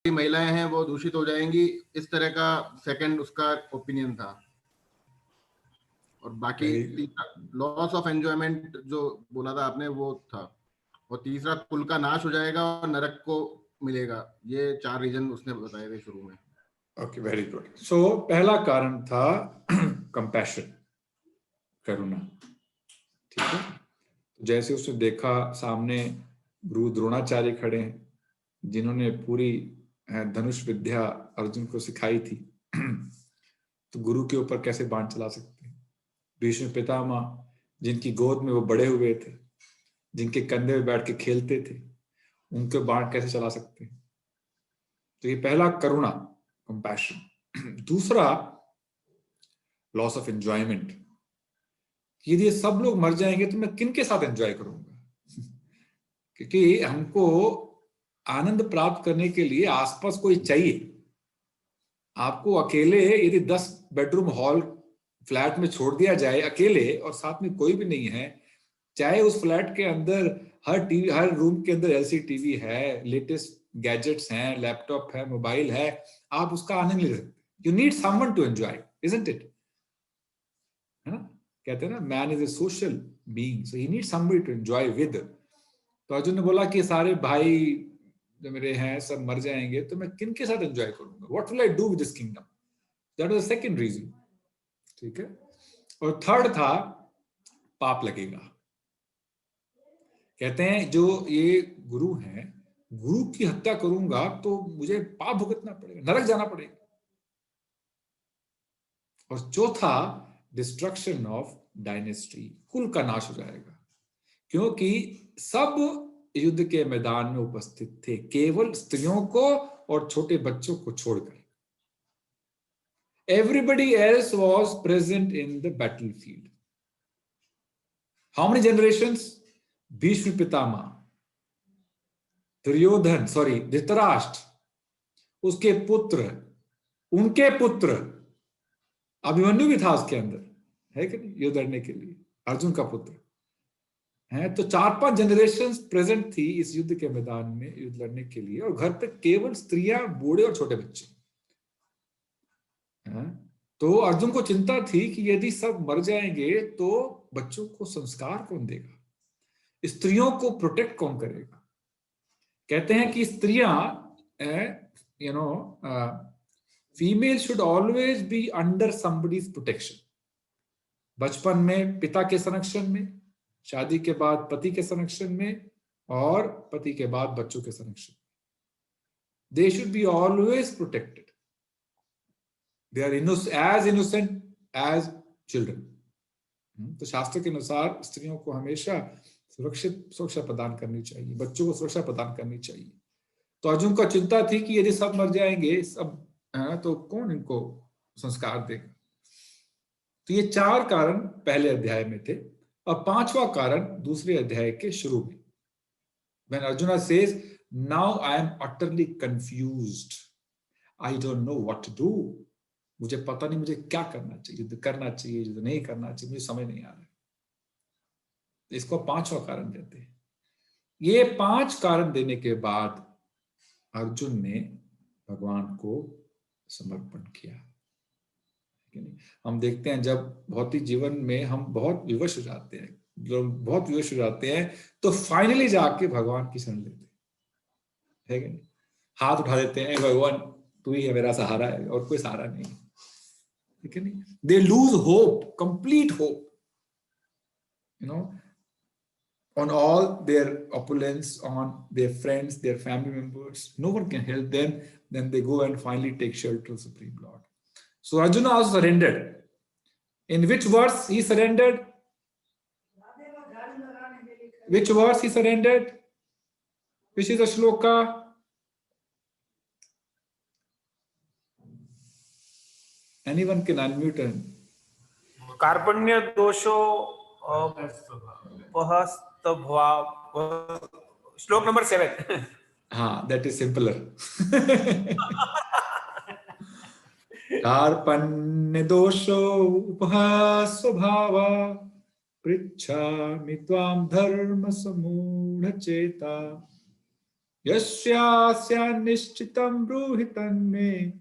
महिलाएं हैं वो दूषित हो जाएंगी, इस तरह का सेकंड उसका ओपिनियन था। और बाकी लॉस ऑफ एंजॉयमेंट जो बोला था आपने वो था, और तीसरा कुल का नाश हो जाएगा और नरक को मिलेगा। ये 4 रीजन उसने बताए थे शुरू में। Okay, very good. सो पहला कारण था कंपैशन, करुणा। ठीक है, जैसे उसने देखा सामने गुरु द्रोणाचार्य खड़े हैं, जिन्होंने पूरी धनुष विद्या अर्जुन को सिखाई थी, तो गुरु के ऊपर कैसे बाण चला सकते हैं? भीष्म पितामह, जिनकी गोद में वो बड़े हुए थे, जिनके कंधे में बैठ के खेलते थे, उनके बाण कैसे चला सकते हैं? तो ये पहला करुणा, कंपैशन। दूसरा लॉस ऑफ एंजॉयमेंट। यदि सब लोग मर जाएंगे तो मैं किन के साथ एंजॉय करूंगा? क्योंकि हमको आनंद प्राप्त करने के लिए आसपास कोई चाहिए। आपको अकेले यदि 10 बेडरूम हॉल फ्लैट में छोड़ दिया जाए अकेले, और साथ में कोई भी नहीं है, चाहे उस फ्लैट के अंदर हर रूम के अंदर एलसीडी टीवी है, लेटेस्ट गैजेट्स हैं, लैपटॉप है, मोबाइल है, आप उसका आनंद ले सकते। You need someone to enjoy, isn't it? है ना? कहते हैं ना, man is a social being, so he need somebody to enjoy with. तो अर्जुन ने बोला कि सारे भाई जो मेरे हैं सब मर जाएंगे, तो मैं किन के साथ एंजॉय करूंगा? What will I do with this kingdom? That was the second reason. ठीक है, और थर्ड था पाप लगेगा। कहते हैं जो ये गुरु हैं, गुरु की हत्या करूंगा तो मुझे पाप भुगतना पड़ेगा, नरक जाना पड़ेगा। और चौथा डिस्ट्रक्शन ऑफ डायनेस्टी, कुल का नाश हो जाएगा, क्योंकि सब युद्ध के मैदान में उपस्थित थे, केवल स्त्रियों को और छोटे बच्चों को छोड़कर। Everybody else was present in the battlefield. How many generations? Bhishma Pitamah, Duryodhan, Dhritarashtra, उसके पुत्र, उनके पुत्र, अभिमन्यु भी था उसके अंदर, है कि नहीं, युद्ध लड़ने के लिए, अर्जुन का पुत्र है। तो 4-5 जनरेशन प्रेजेंट थी इस युद्ध के मैदान में युद्ध लड़ने के लिए, और घर पे केवल स्त्रियां, बूढ़े और छोटे बच्चे है। तो अर्जुन को चिंता थी कि यदि सब मर जाएंगे तो बच्चों को संस्कार कौन देगा, स्त्रियों को प्रोटेक्ट कौन करेगा? कहते हैं कि स्त्रियां, female should always be under somebody's protection. बचपन में पिता के संरक्षण में, शादी के बाद पति के संरक्षण में, और पति के बाद बच्चों के संरक्षण में। They should be always protected. They are as innocent as children. तो शास्त्र के अनुसार स्त्रियों को हमेशा सुरक्षा प्रदान करनी चाहिए, बच्चों को सुरक्षा प्रदान करनी चाहिए। तो अर्जुन को चिंता थी कि यदि सब मर जाएंगे सब, तो कौन इनको संस्कार देगा? तो ये 4 कारण पहले अध्याय में थे, और 5वां कारण दूसरे अध्याय के शुरू में। When Arjuna says, now I am utterly confused, I don't know what to do. मुझे पता नहीं मुझे क्या करना चाहिए, युद्ध करना चाहिए, युद्ध नहीं करना चाहिए, मुझे समझ नहीं आ रहा है। इसको 5वां कारण देते हैं। ये 5 कारण देने के बाद अर्जुन ने भगवान को समर्पण किया। हम देखते हैं जब भौतिक जीवन में हम बहुत विवश हो जाते हैं, लोग बहुत विवश हो जाते हैं, तो फाइनली जाके भगवान की शरण लेते हैं, है कि नहीं? हाथ उठा देते हैं, भगवान तू ही है मेरा सहारा है, और कोई सहारा नहीं, ठीक है नहीं? They lose hope, complete hope, on all their opulence, on their friends, their family members, no one can help them. Then they go and finally take shelter of the Supreme Lord. So Arjuna also surrendered. In which verse he surrendered? Which verse he surrendered? Which is the shloka? Anyone can unmute and. कार्पण्य दोषो श्लोक number 7. हाँ, that is simpler. कार्पण्य दोषो उपहास्वभावा पृच्छामि त्वां धर्म समूढ़ चेता Yasyasya nishchitam bruhitan me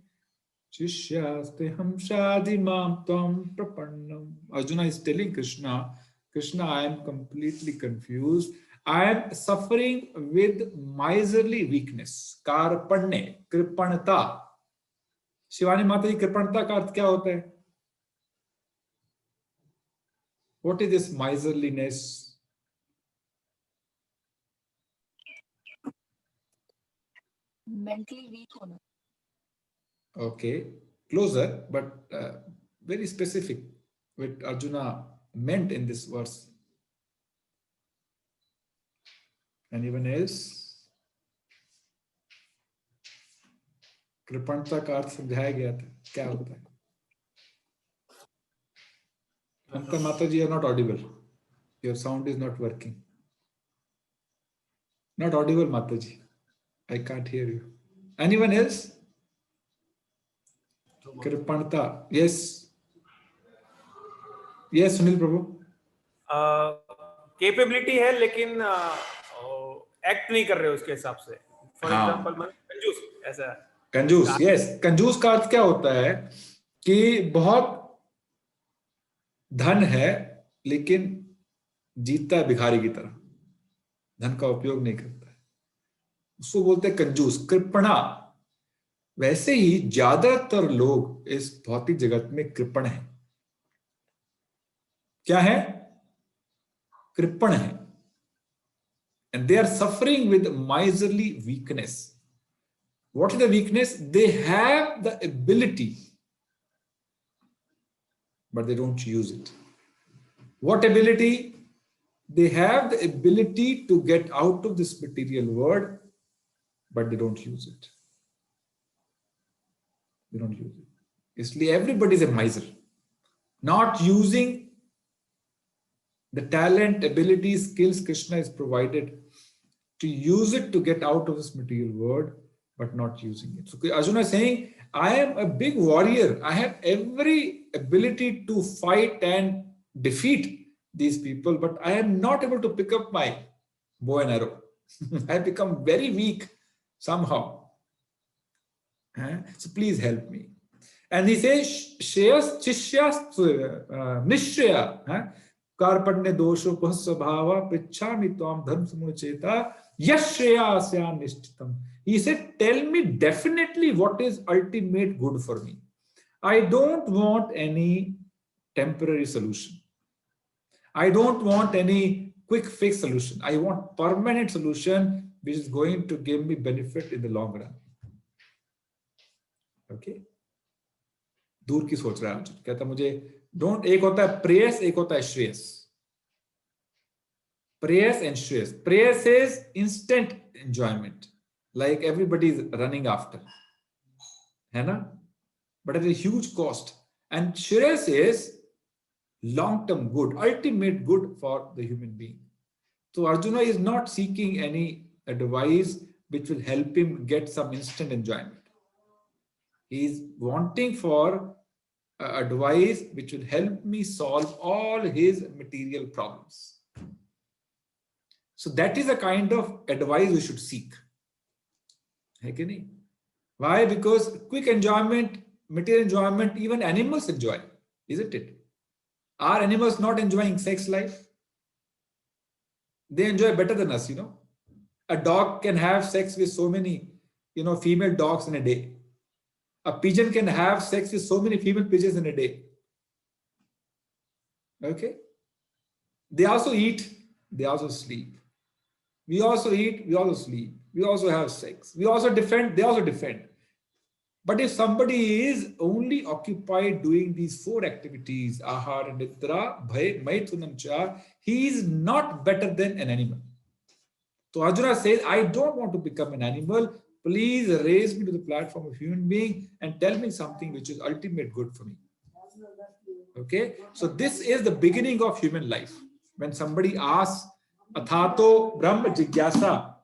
shishyaste hamshadi mam tvam prapannam. Arjuna is telling Krishna, Krishna, I am completely confused. I am suffering with miserly weakness. Karpanne, kripanata. Shivani माता जी, कृपणता का अर्थ क्या होता है? What is this miserliness? Mentally weak होना. Okay, closer, but very specific what Arjuna meant in this verse. Anyone else? कृपणता का अर्थ समझाया गया था, क्या होता है? Mamta Mataji, you are not audible. Your sound is not working. Not audible, Mataji. I can't hear you. Anyone else? Kripanata. Yes. Yes, Sunil Prabhu. Capability है लेकिन act नहीं कर रहे उसके हिसाब से. फॉर एग्जांपल कंजूस ऐसा. कंजूस, यस. कंजूस का अर्थ क्या होता है कि बहुत धन है लेकिन जीता है भिखारी की तरह, धन का उपयोग नहीं करता है, उसको बोलते हैं कंजूस. कृपणा. वैसे ही ज्यादातर लोग इस भौतिक जगत में कृपण हैं. क्या है? कृपण है. And they are suffering with miserly weakness. What is the weakness? They have the ability, but they don't use it. What ability? They have the ability to get out of this material world, but they don't use it. They don't use it. Isliye everybody is a miser. Not using the talent, ability, skills Krishna is provided, to use it to get out of this material world, but not using it. So Arjuna is saying, I am a big warrior. I have every ability to fight and defeat these people, but I am not able to pick up my bow and arrow. I have become very weak somehow. So please help me. And he says, Shreyas Chishyas Nishya. Karpanne dosho pasvabhava prichhami tvam dharma samucheta yashreyasya nishchitam. He said, tell me definitely what is ultimate good for me. I don't want any temporary solution. I don't want any quick fix solution. I want permanent solution which is going to give me benefit in the long run. Okay? दूर की सोच रहा है अर्जुन. कहता मुझे don't, एक होता है प्रेयस, एक होता है Shreyas. Prayers and shreyas. Prayers is instant enjoyment, like everybody is running after, है ना? But at a huge cost. And shreyas is long-term good, ultimate good for the human being. So Arjuna is not seeking any advice which will help him get some instant enjoyment. He is wanting for advice which will help me solve all his material problems. So that is the kind of advice we should seek. Why? Because quick enjoyment, material enjoyment, even animals enjoy, isn't it? Are animals not enjoying sex life? They enjoy better than us, you know. A dog can have sex with so many, female dogs in a day. A pigeon can have sex with so many female pigeons in a day. Okay? They also eat, they also sleep. We also eat, we also sleep. We also have sex. We also defend, they also defend. But if somebody is only occupied doing these four activities, ahara, nidra, bhay, maithunam cha, he is not better than an animal. So Arjuna says, I don't want to become an animal. Please raise me to the platform of human being and tell me something which is ultimate good for me. Okay, so this is the beginning of human life. When somebody asks, Athato Brahma Jigyasa,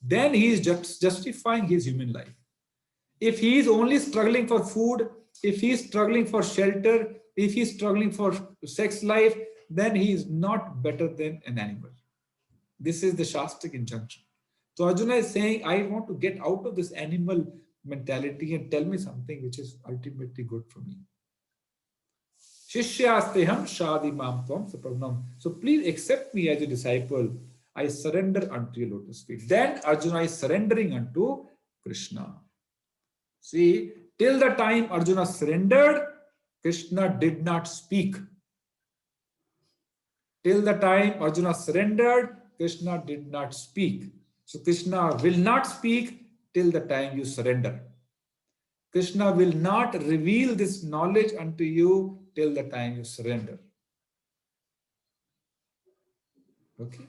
then he is just justifying his human life. If he is only struggling for food, if he is struggling for shelter, if he is struggling for sex life, then he is not better than an animal. This is the Shastric injunction. So Arjuna is saying, I want to get out of this animal mentality and tell me something which is ultimately good for me. Shishyasteham shadi mam tvam sapranam. So please accept me as a disciple. I surrender unto your lotus feet. Then Arjuna is surrendering unto Krishna. See, till the time Arjuna surrendered, Krishna did not speak. Till the time Arjuna surrendered, Krishna did not speak. So Krishna will not speak till the time you surrender. Krishna will not reveal this knowledge unto you till the time you surrender. Okay?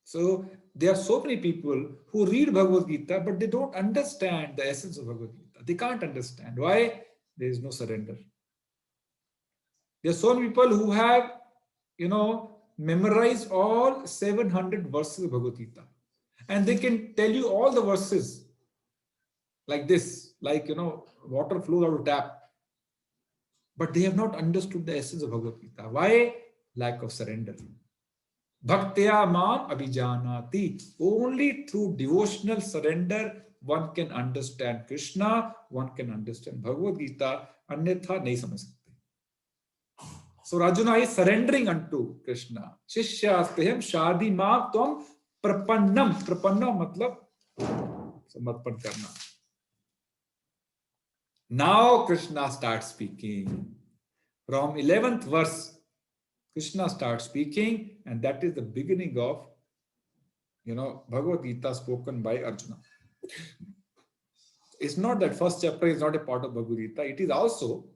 So there are so many people who read Bhagavad Gita, but they don't understand the essence of Bhagavad Gita. They can't understand. Why? There is no surrender. There are so many people who have, memorized all 700 verses of Bhagavad Gita. And they can tell you all the verses like this, like, water flows out of tap. But they have not understood the essence of Bhagavad Gita. Why? Lack of surrender. Bhaktya mam abhijanati. Only through devotional surrender one can understand Krishna, one can understand Bhagavad Gita. Anyatha nahi samajh sakte. So Arjuna is surrendering unto Krishna. Shishyasteham shadi mam tvam prapannam. Prapannam matlab samarpan karna. Now Krishna starts speaking. From 11th verse, Krishna starts speaking, and that is the beginning of, Bhagavad Gita spoken by Arjuna. It's not that first chapter is not a part of Bhagavad Gita. It is also,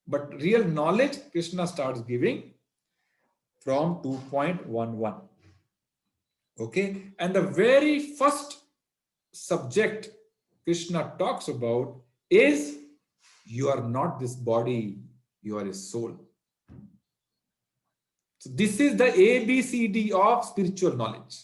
but real knowledge Krishna starts giving from 2.11. Okay, and the very first subject Krishna talks about is, you are not this body, you are a soul. So this is the ABCD of spiritual knowledge.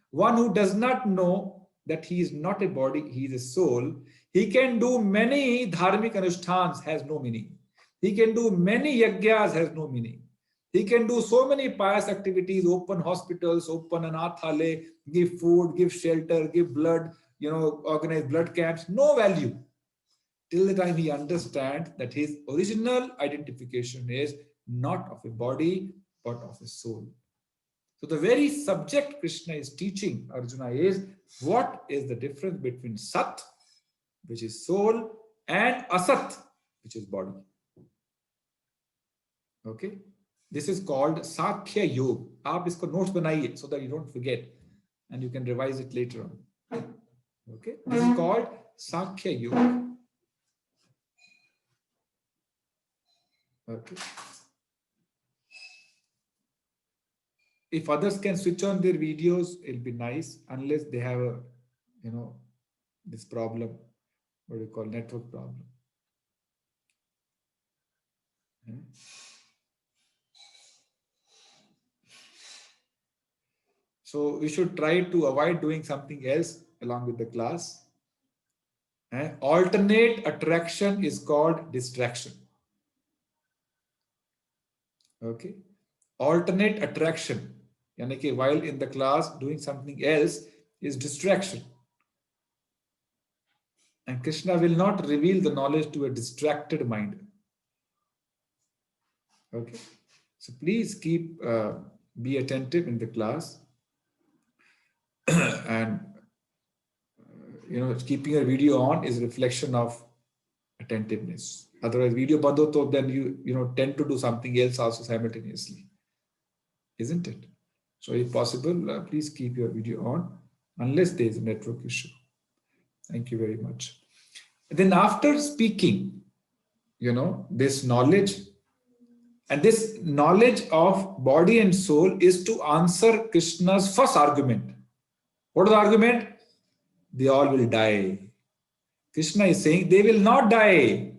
One who does not know that he is not a body, he is a soul, he can do many dharmic anushtans, has no meaning. He can do many yagyas, has no meaning. He can do so many pious activities, open hospitals, open anathale, give food, give shelter, give blood, organize blood camps, no value. Till the time he understands that his original identification is not of a body, but of a soul. So the very subject Krishna is teaching Arjuna is, what is the difference between Sat, which is soul, and Asat, which is body. Okay? This is called Sakhya Yoga. Aap isko notes banaiye so that you don't forget, and you can revise it later on. Okay? This is called Sakhya Yoga. Okay. If others can switch on their videos, it'll be nice, unless they have a, this problem, what we call network problem. So we should try to avoid doing something else along with the class. Alternate attraction is called distraction. Okay. Alternate attraction, yani while in the class doing something else, is distraction. And Krishna will not reveal the knowledge to a distracted mind. Okay. So please be attentive in the class. And keeping your video on is a reflection of attentiveness. Otherwise, video band ho to then you tend to do something else also simultaneously, isn't it? So if possible, please keep your video on unless there is a network issue. Thank you very much. And then after speaking, this knowledge, and this knowledge of body and soul is to answer Krishna's first argument. What is the argument? They all will die. Krishna is saying they will not die.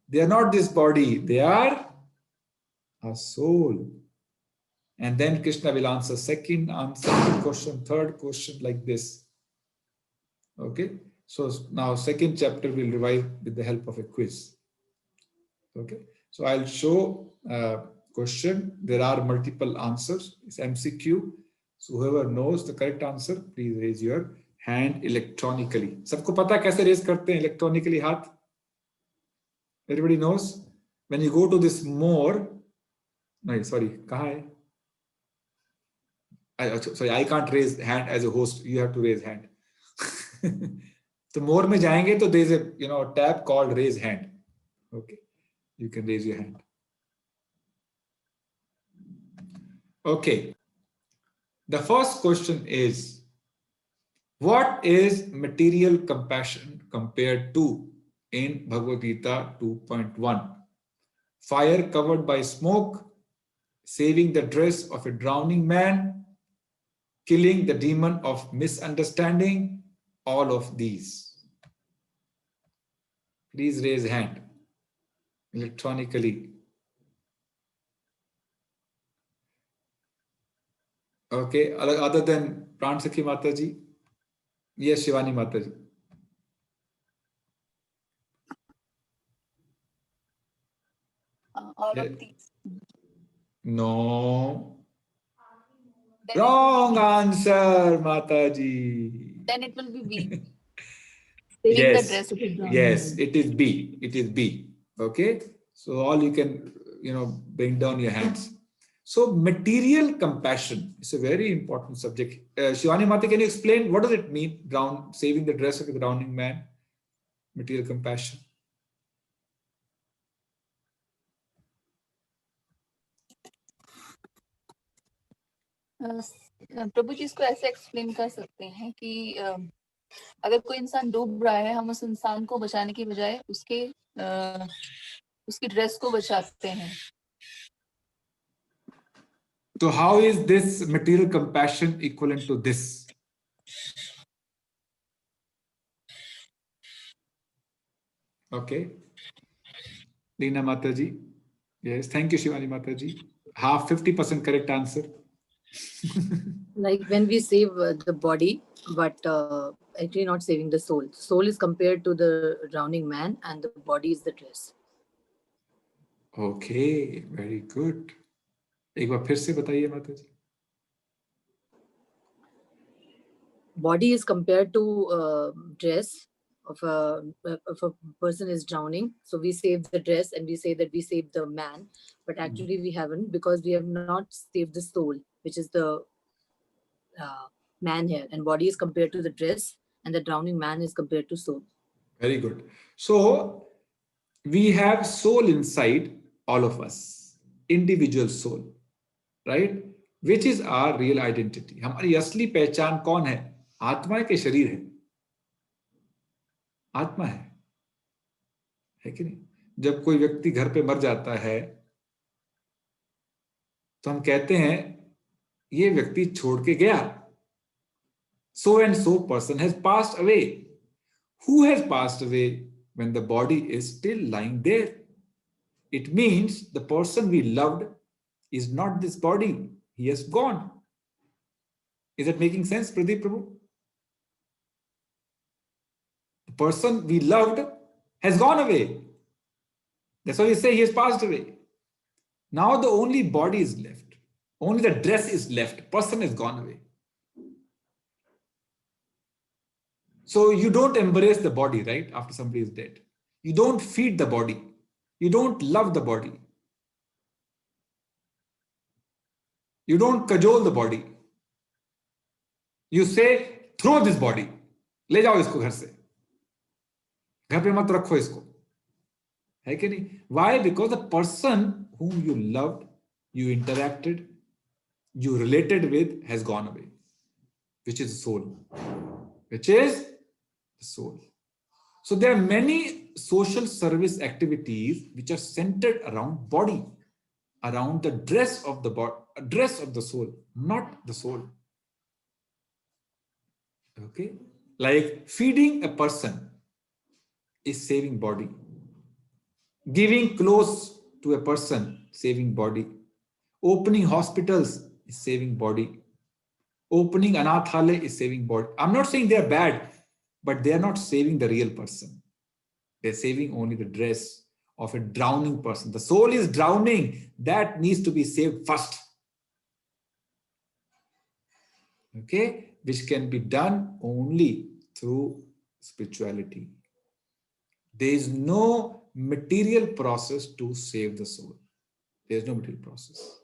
They are not this body. They are a soul. And then Krishna will answer second question, third question, like this. Okay. So now second chapter will revive with the help of a quiz. Okay. So I'll show question. There are multiple answers. It's MCQ. So whoever knows the correct answer, please raise your hand electronically. सबको पता है कैसे raise करते हैं electronically हाथ? Everybody knows when you go to this more. No, sorry, कहाँ है? Sorry, I can't raise hand as a host. You have to raise hand. तो more में जाएंगे तो there is a tab called raise hand. Okay, you can raise your hand. Okay, the first question is, what is material compassion compared to in Bhagavad Gita 2.1? Fire covered by smoke, saving the dress of a drowning man, killing the demon of misunderstanding, all of these. Please raise hand electronically. Okay, other than Pran Sakhi Mataji? Yes, Shivani Mataji. All of these. No. Then Wrong answer, Mataji. Then it will be B. Saving the dress of the drowning Yes, man. it is B. It is B. Okay. So all you can, bring down your hands. So material compassion is a very important subject. Shivani Mata, can you explain what does it mean? Saving the dress of a drowning man. Material compassion. प्रभु जी इसको ऐसे explain कर सकते हैं कि अगर कोई इंसान डूब रहा है, हम उस इंसान को बचाने की बजाय उसकी ड्रेस को बचाते हैं. So how is this material compassion equivalent to this? Okay. Leena Mataji. Yes, thank you, Shivani Mataji. 50% correct answer. Like when we save the body, but actually not saving the soul. Soul is compared to the drowning man and the body is the dress. Okay, very good. एक बार फिर से बताइए माताजी. Body is compared to dress of a person is drowning. So we save the dress and we say that we saved the man, but actually we haven't, because we have not saved the soul, which is the man here. And body is compared to the dress and the drowning man is compared to soul. Very good. So we have soul inside all of us, individual soul, right? Which is our real identity. हमारी असली पहचान कौन है? आत्मा के शरीर है. आत्मा है कि नहीं? जब कोई व्यक्ति घर पे मर जाता है तो हम कहते हैं ये व्यक्ति छोड़ के गया. So and so person has passed away. Who has passed away when the body is still lying there? It means the person we loved is not this body. He has gone. Is it making sense, Pradeep Prabhu? The person we loved has gone away. That's why we say he has passed away. Now the only body is left. Only the dress is left. Person has gone away. So you don't embrace the body, right? After somebody is dead. You don't feed the body. You don't love the body. You don't cajole the body. You say, throw this body. ले जाओ इसको घर से. घर पे मत रखो इसको. है कि नहीं? Why? Because the person whom you loved, you interacted, you related with has gone away. Which is the soul. Which is the soul. So there are many social service activities which are centered around body, around the dress of the body, dress of the soul, not the soul. Okay, like feeding a person is saving body. Giving clothes to a person, saving body. Opening hospitals is saving body. Opening Anathalaya is saving body. I'm not saying they're bad, but they are not saving the real person. They're saving only the dress of a drowning person. The soul is drowning. That needs to be saved first. Okay? which can be done only through spirituality. There is no material process to save the soul. There is no material process.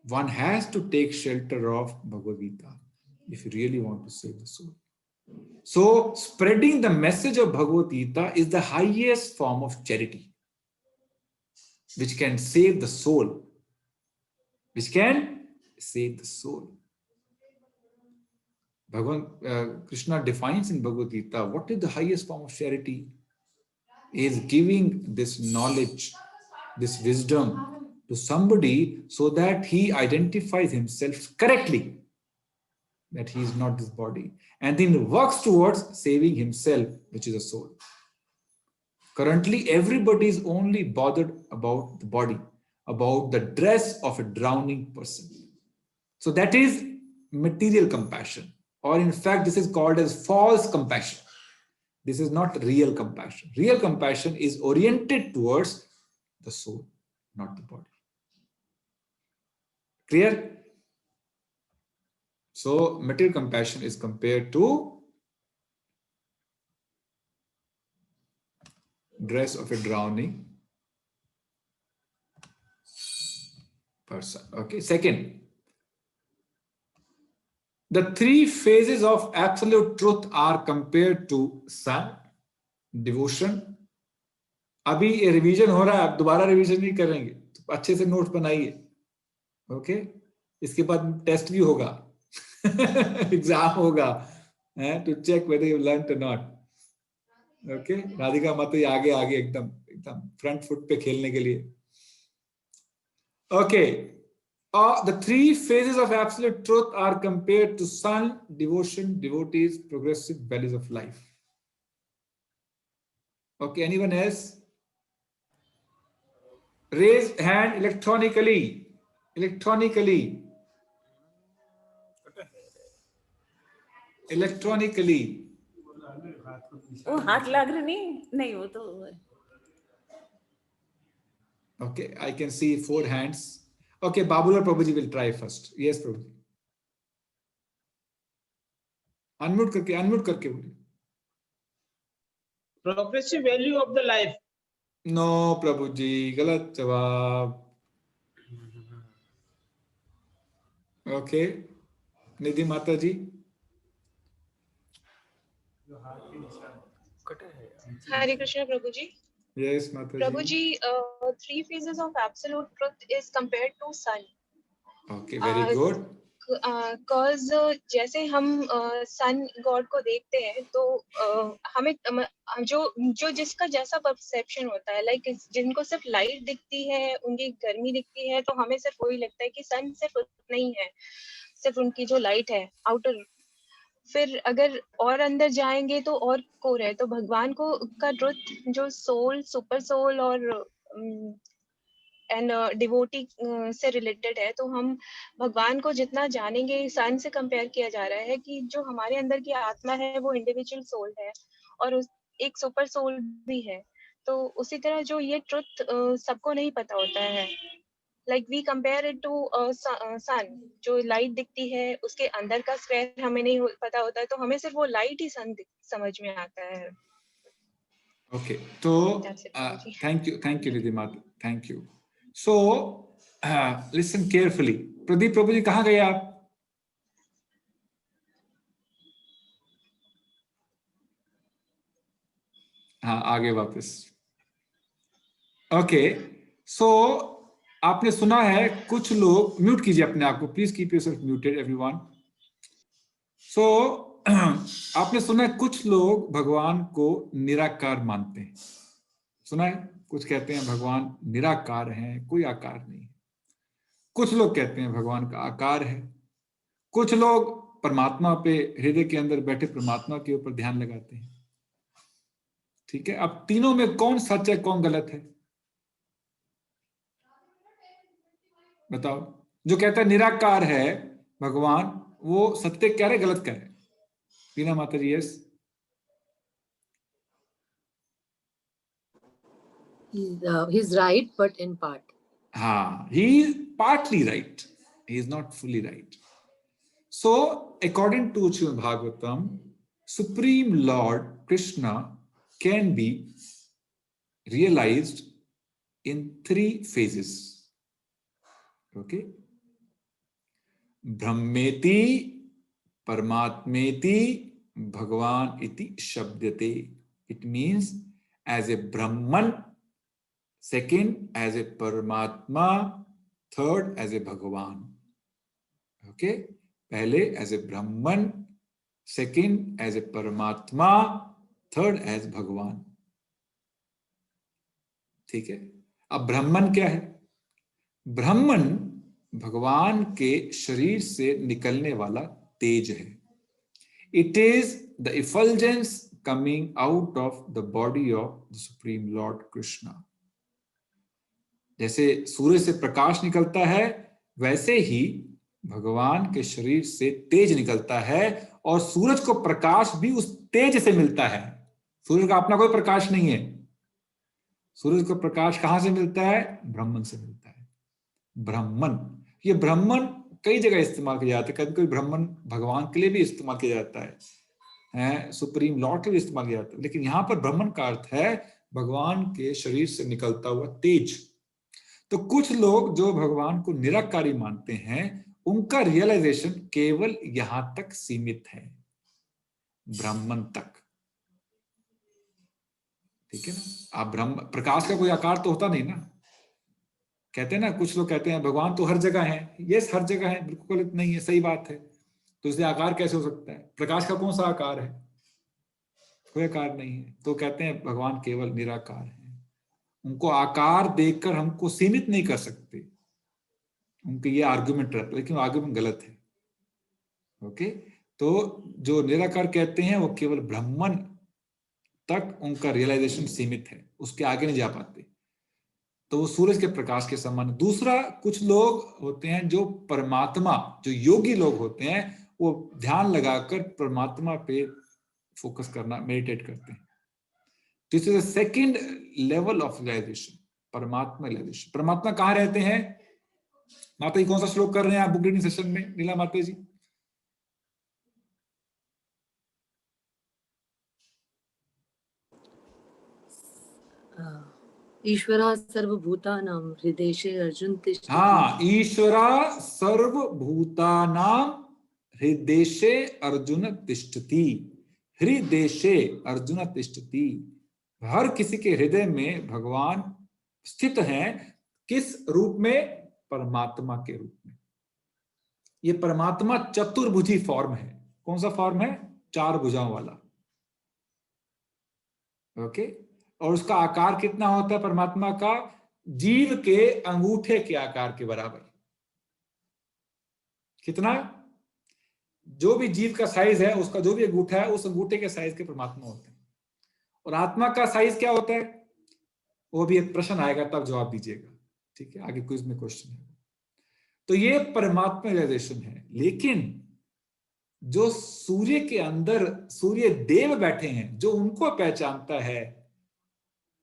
One has to take shelter of Bhagavad Gita if you really want to save the soul. So, spreading the message of Bhagavad Gita is the highest form of charity, which can save the soul. Which can save the soul. Krishna defines in Bhagavad Gita what is the highest form of charity. Is giving this knowledge, this wisdom to somebody so that he identifies himself correctly, that he is not this body, and then works towards saving himself, which is a soul. Currently, everybody is only bothered about the body, about the dress of a drowning person. So that is material compassion, or in fact, this is called as false compassion. This is not real compassion. Real compassion is oriented towards the soul, not the body. Clear? So, material compassion is compared to dress of a drowning person. Okay, second, the three phases of absolute truth are compared to sun, devotion. अभी ये revision हो रहा है, आप दोबारा revision नहीं करेंगे, तो अच्छे से नोट बनाइए. ओके, इसके बाद टेस्ट भी होगा, एग्जाम होगा, to check whether you learn or not. Okay, Radhika माता आगे आगे एकदम फ्रंट फुट पे खेलने के लिए. Okay, the three phases of absolute truth are compared to sun, devotion, devotees, progressive values of life. Okay, anyone else? Raise hand electronically. Electronically. वो हाथ लग रहे नहीं वो तो. Okay, I can see 4 hands. Okay, Babulal Prabhuji will try first. Yes, Prabhuji. Unmute करके बोलिए. Progressive value of the life. No, Prabhuji, गलत जवाब. Okay, निधि माता जी. Hare Krishna, Prabhuji. Yes, Mataji. Prabhuji, 3 phases of absolute truth is compared to sun. Okay, very good. Cause जैसे हम sun god को देखते हैं तो हमें जो जिसका जैसा परसेप्शन होता है, लाइक जिनको सिर्फ लाइट दिखती है, उनकी गर्मी दिखती है, तो हमें सिर्फ वही लगता है कि सन सिर्फ उतना ही है, सिर्फ उनकी जो लाइट है आउटर. फिर अगर और अंदर जाएंगे तो और कोर है. तो भगवान को का ट्रुथ जो सोल, सुपर सोल और एंड डिवोटी से रिलेटेड है, तो हम भगवान को जितना जानेंगे, सन से कंपेयर किया जा रहा है कि जो हमारे अंदर की आत्मा है वो इंडिविजुअल सोल है और एक सुपर सोल भी है. तो उसी तरह जो ये ट्रुथ सबको नहीं पता होता है. Like we compare it to sun, जो लाइट दिखती है उसके अंदर का स्क्वायर हमें नहीं पता होता है, तो हमें सिर्फ वो लाइट ही सन समझ में आता है. Okay, so thank you Nidhi Mata, thank you. So listen carefully. Pradeep Prabhu जी कहाँ गए आप? हाँ, आगे वापस. Okay, so आपने सुना है कुछ लोग, म्यूट कीजिए अपने आप को, please keep yourself muted everyone. So आपने सुना है कुछ लोग भगवान को निराकार मानते हैं. सुना है, कुछ कहते हैं भगवान निराकार हैं, कोई आकार नहीं है. कुछ लोग कहते हैं भगवान का आकार है. कुछ लोग परमात्मा पे, हृदय के अंदर बैठे परमात्मा के ऊपर ध्यान लगाते हैं. ठीक है, अब तीनों में कौन सच है, कौन गलत है, बताओ. जो कहता है निराकार है भगवान, वो सत्य कह रहे, गलत कह रहे? Bina Mata ji. Yes, he's right, but in part. हाँ, he is partly right, he is not fully right. So according to Srimad Bhagavatam, Supreme Lord Krishna can be realized in 3 phases. Okay, ब्रह्मेति परमात्मेति भगवान इति शब्दते. It means as a Brahman, second as a Paramatma, third as a Bhagavan. Okay, पहले as a Brahman, second as a Paramatma, third as Bhagavan. ठीक है. अब ब्राह्मण क्या है? ब्राह्मण भगवान के शरीर से निकलने वाला तेज है. It is the effulgence coming out of the body of the Supreme Lord Krishna. जैसे सूर्य से प्रकाश निकलता है, वैसे ही भगवान के शरीर से तेज निकलता है, और सूरज को प्रकाश भी उस तेज से मिलता है. सूर्य का अपना कोई प्रकाश नहीं है. सूरज को प्रकाश कहां से मिलता है? ब्राह्मण से मिलता है. ब्राह्मण, ये ब्राह्मण कई जगह इस्तेमाल किया जाता है. कभी कोई ब्राह्मण भगवान के लिए भी इस्तेमाल किया जाता है, सुप्रीम लॉर्ड के लिए इस्तेमाल किया जाता है. लेकिन यहां पर ब्राह्मण का अर्थ है भगवान के शरीर से निकलता हुआ तेज. तो कुछ लोग जो भगवान को निराकारी मानते हैं, उनका रियलाइजेशन केवल यहां तक सीमित है, ब्राह्मण तक. ठीक है ना. आप ब्रह्म प्रकाश का कोई आकार तो होता नहीं ना. कहते हैं ना, कुछ लोग कहते हैं भगवान तो हर जगह है. यस, हर जगह है, बिल्कुल नहीं है, सही बात है. तो इसलिए आकार कैसे हो सकता है? प्रकाश का कौन सा आकार है? कोई आकार नहीं है. तो कहते हैं भगवान केवल निराकार है. उनको आकार देखकर हमको सीमित नहीं कर सकते. उनके ये आर्गुमेंट रहता है, लेकिन आर्गुमेंट गलत है. ओके, तो जो निराकार कहते हैं वो केवल ब्राह्मण तक उनका रियलाइजेशन सीमित है, उसके आगे नहीं जा पाते. तो वो सूरज के प्रकाश के समान. दूसरा, कुछ लोग होते हैं जो परमात्मा, जो योगी लोग होते हैं, वो ध्यान लगाकर परमात्मा पे फोकस करना, मेडिटेट करते हैं. This is the second level of realisation, परमात्मा रियलाइजेशन. परमात्मा कहाँ रहते हैं? माता जी कौन सा श्लोक कर रहे हैं आप बुक रीडिंग सेशन में? नीला माता जी. ईश्वरा सर्वभूतानां हृदेशे अर्जुन तिष्ठति. हाँ, ईश्वरा सर्वभूतानां हृदेशे अर्जुन तिष्ठति. हृदेशे अर्जुन तिष्ठति. हर किसी के हृदय में भगवान स्थित हैं. किस रूप में? परमात्मा के रूप में. ये परमात्मा चतुर्भुजी फॉर्म है. कौन सा फॉर्म है? 4 भुजाओं वाला. ओके, और उसका आकार कितना होता है परमात्मा का? जीव के अंगूठे के आकार के बराबर. कितना? जो भी जीव का साइज है, उसका जो भी अंगूठा है, उस अंगूठे के साइज के परमात्मा होते हैं. और आत्मा का साइज क्या होता है? वो भी एक प्रश्न आएगा, तब जवाब दीजिएगा. ठीक है, आगे क्विज में क्वेश्चन है. तो ये परमात्मा रियलाइजेशन है. लेकिन जो सूर्य के अंदर सूर्य देव बैठे हैं, जो उनको पहचानता है,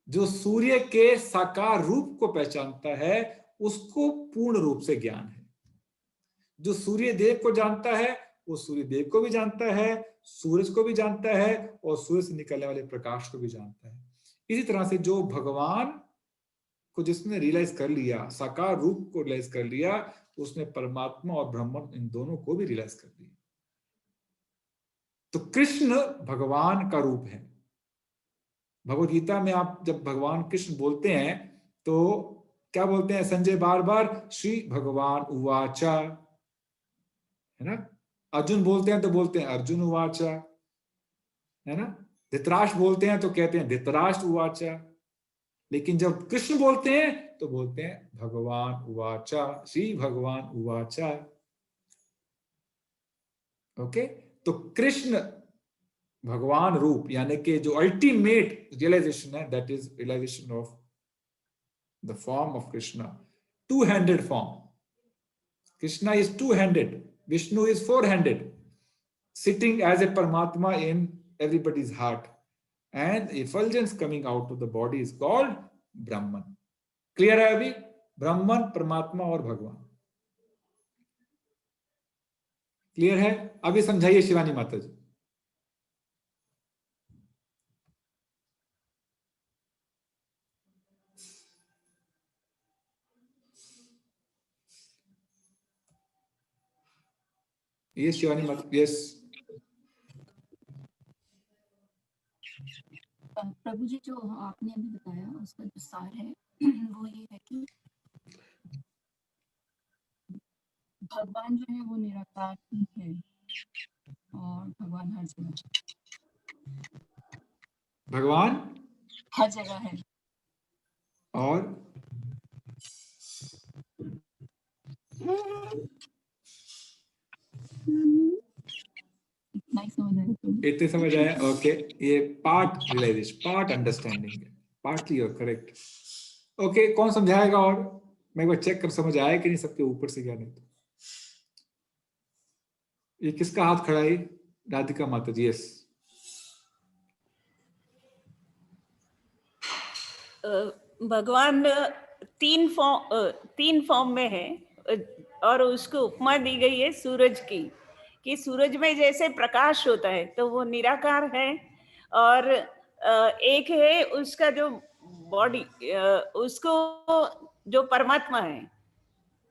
जो सूर्य के साकार रूप को पहचानता है, उसको पूर्ण रूप से ज्ञान है. जो सूर्य देव को जानता है, वो सूर्य देव को भी जानता है, सूरज को भी जानता है, और सूरज से निकलने वाले प्रकाश को भी जानता है. इसी तरह से जो भगवान को जिसने रियलाइज कर लिया, साकार रूप को रियलाइज कर लिया, उसने परमात्मा और ब्रह्म इन दोनों को भी रियलाइज कर लिया. तो कृष्ण भगवान का रूप है. भगवद गीता में आप जब भगवान कृष्ण बोलते हैं तो क्या बोलते हैं संजय? बार बार श्री भगवान उवाचा, है ना. अर्जुन बोलते हैं तो बोलते हैं अर्जुन उवाचा, है ना. धृतराष्ट्र बोलते हैं तो कहते हैं धृतराष्ट्र उवाचा. लेकिन जब कृष्ण बोलते हैं तो बोलते हैं भगवान उवाचा, श्री भगवान उवाचा. ओके, तो कृष्ण भगवान रूप, यानी कि जो अल्टीमेट रियलाइजेशन है, that is realisation of the form of Krishna, 2-handed form. Krishna is 2-handed, Vishnu is 4-handed, sitting as a Paramatma in everybody's heart, and the effulgence coming out of the body is called Brahman. Clear है अभी? ब्राह्मण, परमात्मा और भगवान. Clear है? अभी समझाइए शिवानी माता जी। यस शिवानी माता, यस। प्रभु जी, जो आपने अभी बताया उसका जो सार है वो ये है कि भगवान जो है वो निराकार ही है और भगवान हर जगह है और इतना ही समझ आया प्रभु। इतने समझ आया? ओके, ये पार्ट रियलाइजेशन, पार्ट अंडरस्टैंडिंग है, पार्टली और करेक्ट। ओके, कौन समझाएगा? और मैं एक बार चेक कर समझ आया कि नहीं सबके ऊपर से क्या नहीं। तो ये किसका हाथ खड़ा है? राधिका माता जी, यस। भगवान तीन फॉर्म में है और उसको उपमा दी गई है सूरज की, कि सूरज में जैसे प्रकाश होता है तो वो निराकार है, और एक है उसका जो बॉडी, उसको जो परमात्मा है,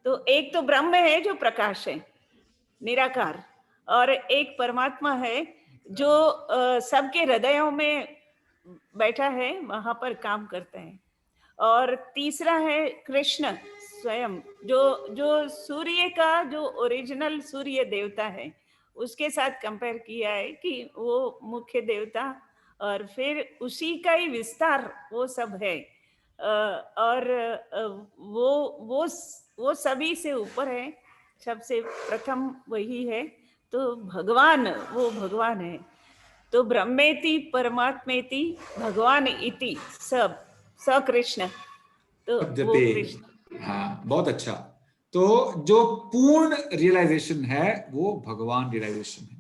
तो एक तो ब्रह्म है जो प्रकाश है निराकार, और एक परमात्मा है जो सबके हृदयों में बैठा है, वहां पर काम करते हैं। और तीसरा है कृष्ण स्वयं, जो सूर्य का जो ओरिजिनल सूर्य देवता है उसके साथ कंपेयर किया है कि वो मुख्य देवता, और फिर उसी का ही विस्तार वो सब है, और वो सभी से ऊपर है, सबसे प्रथम वही है। तो भगवान, वो भगवान है। तो ब्रह्मेति परमात्मेति भगवान इति सब स कृष्ण, तो वो कृष्ण। हाँ, बहुत अच्छा। तो जो पूर्ण रियलाइजेशन है वो भगवान रियलाइजेशन है।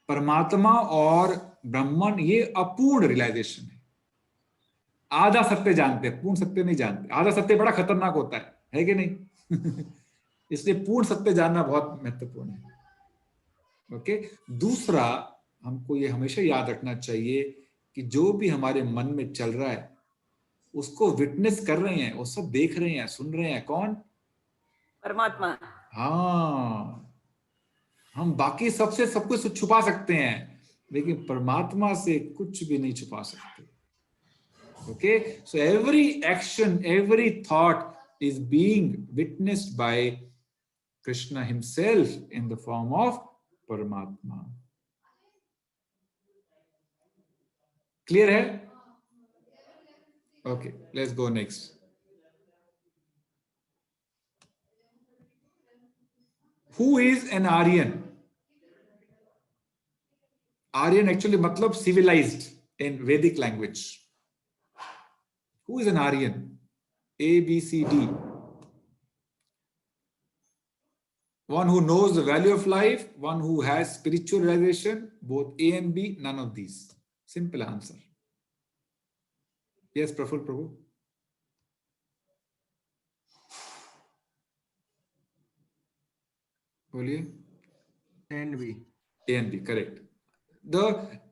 परमात्मा और ब्रह्मन ये अपूर्ण रियलाइजेशन है। आधा सत्य जानते हैं, पूर्ण सत्य नहीं जानते। आधा सत्य बड़ा खतरनाक होता है कि नहीं? इसलिए पूर्ण सत्य जानना बहुत महत्वपूर्ण है। ओके, दूसरा हमको ये हमेशा याद रखना चाहिए कि जो भी हमारे मन में चल रहा है उसको विटनेस कर रहे हैं, वो सब देख रहे हैं, सुन रहे हैं। कौन? परमात्मा। हाँ, हम बाकी सबसे सब कुछ छुपा सकते हैं लेकिन परमात्मा से कुछ भी नहीं छुपा सकते। Okay, so every action, every thought is being witnessed by Krishna himself in the form of Paramatma. Clear hai? Okay, let's go next. Who is an Aryan? Aryan actually matlab civilized in Vedic language. Who is an Aryan? A, B, C, D. One who knows the value of life, one who has spiritual realization, both A and B, none of these. Simple answer. Yes, Praful Prabhu. बोलिए। A and B. A and B, correct.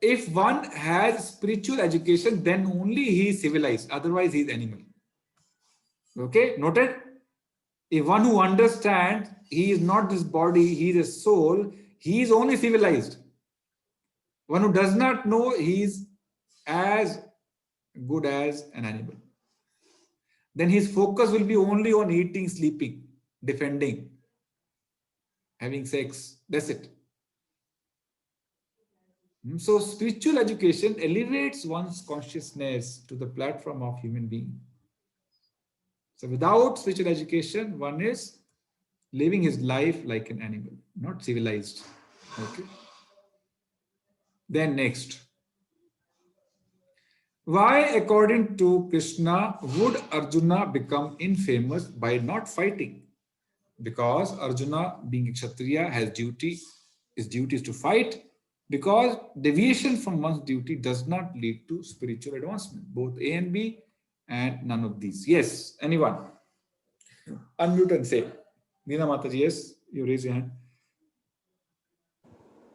If one has spiritual education, then only he is civilized. Otherwise, he is animal. Okay, noted? If one who understands he is not this body, he is a soul, he is only civilized. One who does not know, he is as good as an animal. Then his focus will be only on eating, sleeping, defending, having sex. That's it. So spiritual education elevates one's consciousness to the platform of human being. So without spiritual education, one is living his life like an animal, not civilized. Okay. Then next. Why, according to Krishna, would Arjuna become infamous by not fighting? Because Arjuna, being a Kshatriya, has duty. His duty is to fight. Because deviation from one's duty does not lead to spiritual advancement. Both A and B, and none of these. Yes, anyone? Unmute and say. Neena Mataji, yes, you raise your hand.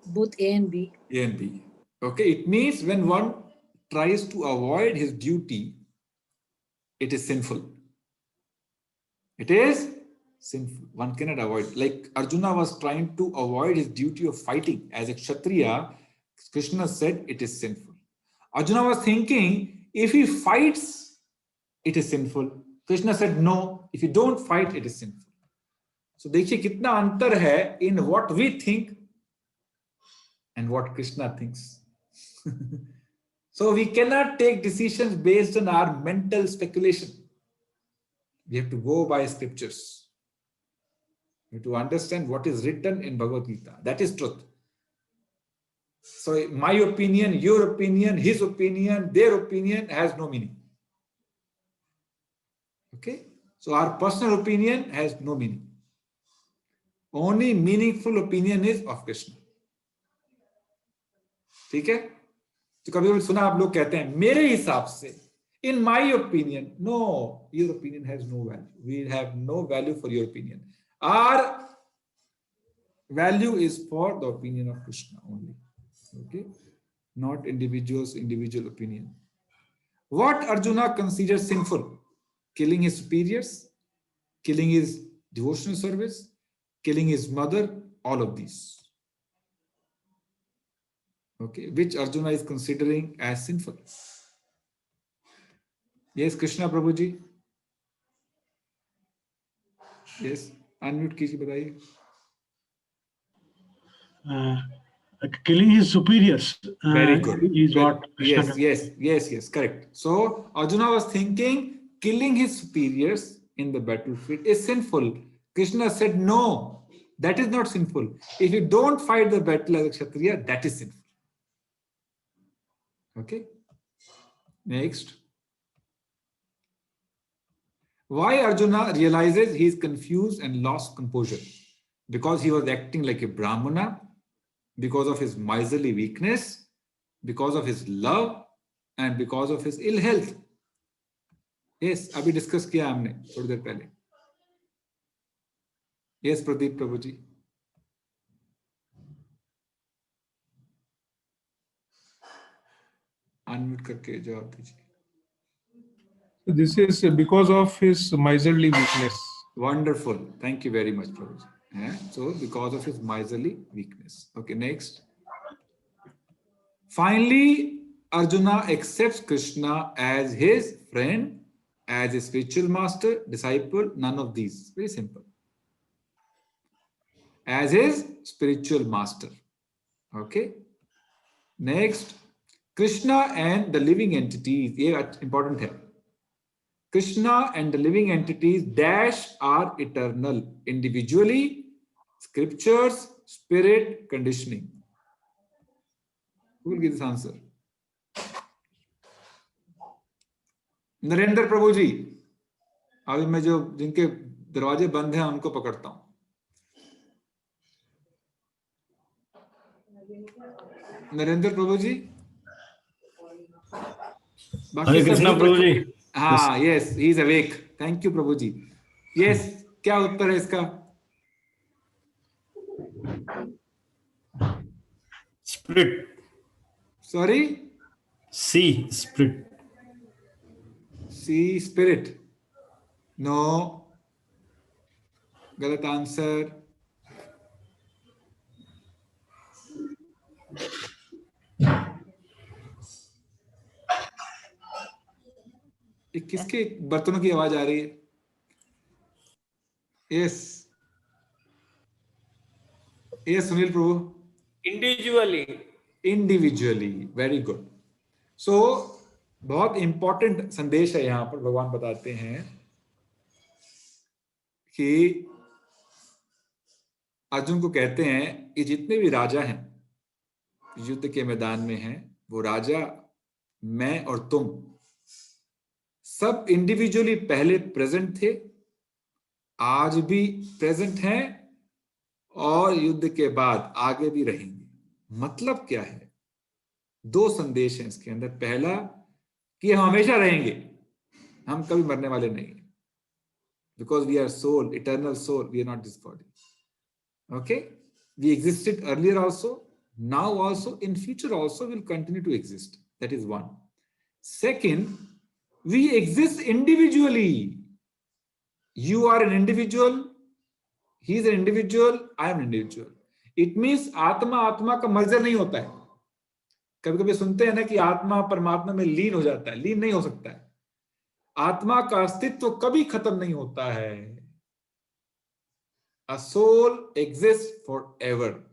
Both A and B. A and B. Okay, it means when one tries to avoid his duty, it is sinful. It is sinful. One cannot avoid. Like Arjuna was trying to avoid his duty of fighting as a Kshatriya. Krishna said it is sinful. Arjuna was thinking, if he fights, it is sinful. Krishna said, no, if you don't fight, it is sinful. So देखिए कितना अंतर है in what we think and what Krishna thinks. So we cannot take decisions based on our mental speculation. We have to go by scriptures. We have to understand what is written in Bhagavad Gita. That is truth. So my opinion, your opinion, his opinion, their opinion has no meaning. Okay? So our personal opinion has no meaning. Only meaningful opinion is of Krishna. ठीक है? तो कभी कभी सुना आप लोग कहते हैं मेरे हिसाब से, in my opinion. No, your opinion has no value. We have no value for your opinion. Our value is for the opinion of Krishna only. Okay? Not individual opinion. What Arjuna considers sinful? Killing his superiors, killing his devotional service, killing his mother, all of these. Okay, which Arjuna is considering as sinful. Yes, Krishna Prabhu ji. Yes, unmute कीजिए बताइए. Killing his superiors. Very good. Is what Krishna Yes, correct. So Arjuna was thinking killing his superiors in the battlefield is sinful. Krishna said, no, that is not sinful. If you don't fight the battle as a Kshatriya, that is sinful. Okay. Next. Why Arjuna realizes he is confused and lost composure? Because he was acting like a Brahmana, because of his miserly weakness, because of his love, and because of his ill health. Yes, अभी discuss किया हमने थोड़ी देर पहले. Yes, Pradeep Prabhu ji. Unmute करके जवाब दीजिए. This is because of his miserly weakness. Wonderful. Thank you very much, Prabhuji. Yeah? So, because of his miserly weakness. Okay, next. Finally, Arjuna accepts Krishna as his friend, as a spiritual master, disciple, none of these. Very simple. As his spiritual master. Okay. Next, Krishna and the living entities. Yeah, important है. Krishna and the living entities dash are eternal. Individually, scriptures, spirit, conditioning. Who will give this answer? Narendra प्रभु जी. अभी मैं जो जिनके दरवाजे बंद हैं उनको पकड़ता हूं. नरेंद्र प्रभु जी. हरे कृष्णा प्रभु जी. हाँ, yes, he is awake. Thank you, Prabhu ji. Yes, क्या उत्तर है इसका? Spirit. Sorry? C, spirit. C, spirit. No. गलत आंसर. किसके बर्तनों की आवाज आ रही है? Yes Sunil Prabhu. Individually. Very good. So बहुत इंपॉर्टेंट संदेश है यहां पर. भगवान बताते हैं कि अर्जुन को कहते हैं कि जितने भी राजा हैं युद्ध के मैदान में हैं, वो राजा मैं और तुम सब इंडिविजुअली पहले प्रेजेंट थे, आज भी प्रेजेंट हैं और युद्ध के बाद आगे भी रहेंगे. मतलब क्या है? दो संदेश हैं इसके अंदर. पहला कि हम हमेशा रहेंगे, हम कभी मरने वाले नहीं, because we are soul, eternal soul, we are not this body. Okay, we existed earlier also, now also, in future also will continue to exist. That is one. Second, we exist individually. You are an individual, he is an individual, I am an individual. It means आत्मा आत्मा का merger नहीं होता है. कभी कभी सुनते हैं ना कि आत्मा परमात्मा में लीन हो जाता है. लीन नहीं हो सकता है. आत्मा का अस्तित्व कभी खत्म नहीं होता है. A soul exists forever.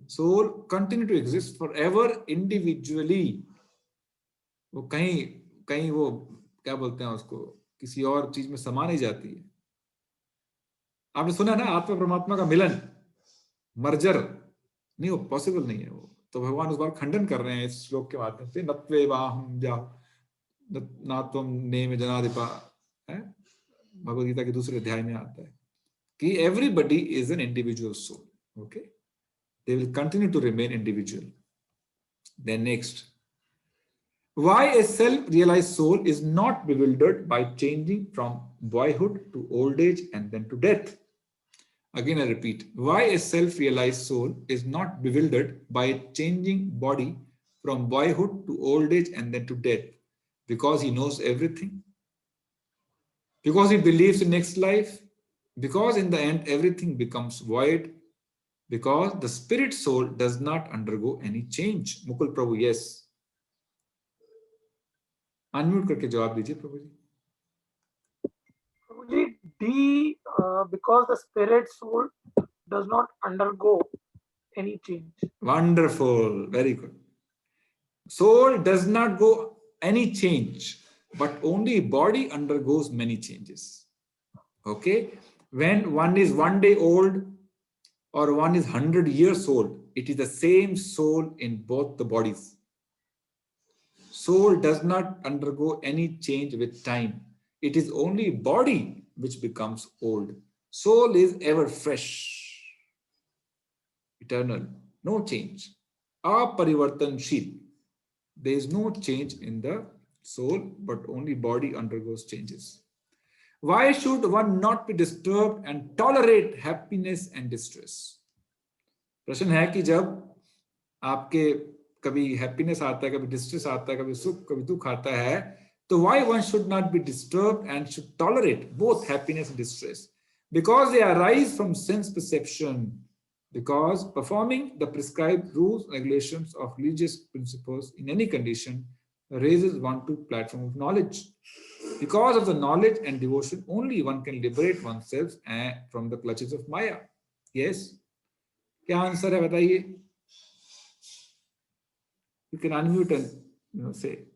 Soul continue to exist forever individually. वो कहीं वो क्या बोलते हैं उसको, किसी और चीज में समा नहीं जाती है. आपने सुना ना आत्मा परमात्मा का मिलन, मर्जर नहीं हो, पॉसिबल नहीं है वो. तो भगवान उस बार खंडन कर रहे हैं इस श्लोक के माध्यम से. नत्वे वाहम जाओ नात्वम नेम जनाधिपा, भगवद गीता के दूसरे अध्याय में आता है कि everybody is an individual soul. Okay, they will continue to remain individual. Then next, why a self-realized soul is not bewildered by changing from boyhood to old age and then to death. Again I repeat, why a self-realized soul is not bewildered by changing body from boyhood to old age and then to death? Because he knows everything, because he believes in next life, because in the end everything becomes void, because the spirit soul does not undergo any change. Mukul Prabhu, yes. Unmute करके जवाब दीजिए प्रभु जी. प्रभु जी, D, because the spirit soul does not undergo any change. Wonderful, very good. Soul does not go any change, but only body undergoes many changes. Okay, when one is 1 day old or one is 100 years old, it is the same soul in both the bodies. Soul does not undergo any change with time. It is only body which becomes old. Soul is ever fresh, eternal, no change. Aparivartanshil. There is no change in the soul, but only body undergoes changes. Why should one not be disturbed and tolerate happiness and distress? प्रश्न है कि जब आपके कभी happiness आता है, कभी distress आता है, कभी सुख कभी दुख आता है, तो why one should not be disturbed and should tolerate both happiness and distress? Because they arise from sense perception. Because performing the prescribed rules and regulations of religious principles in any condition raises one to platform of knowledge. Because of the knowledge and devotion, only one can liberate oneself from the clutches of Maya. Yes? क्या answer है बताइए? You can unmute and say.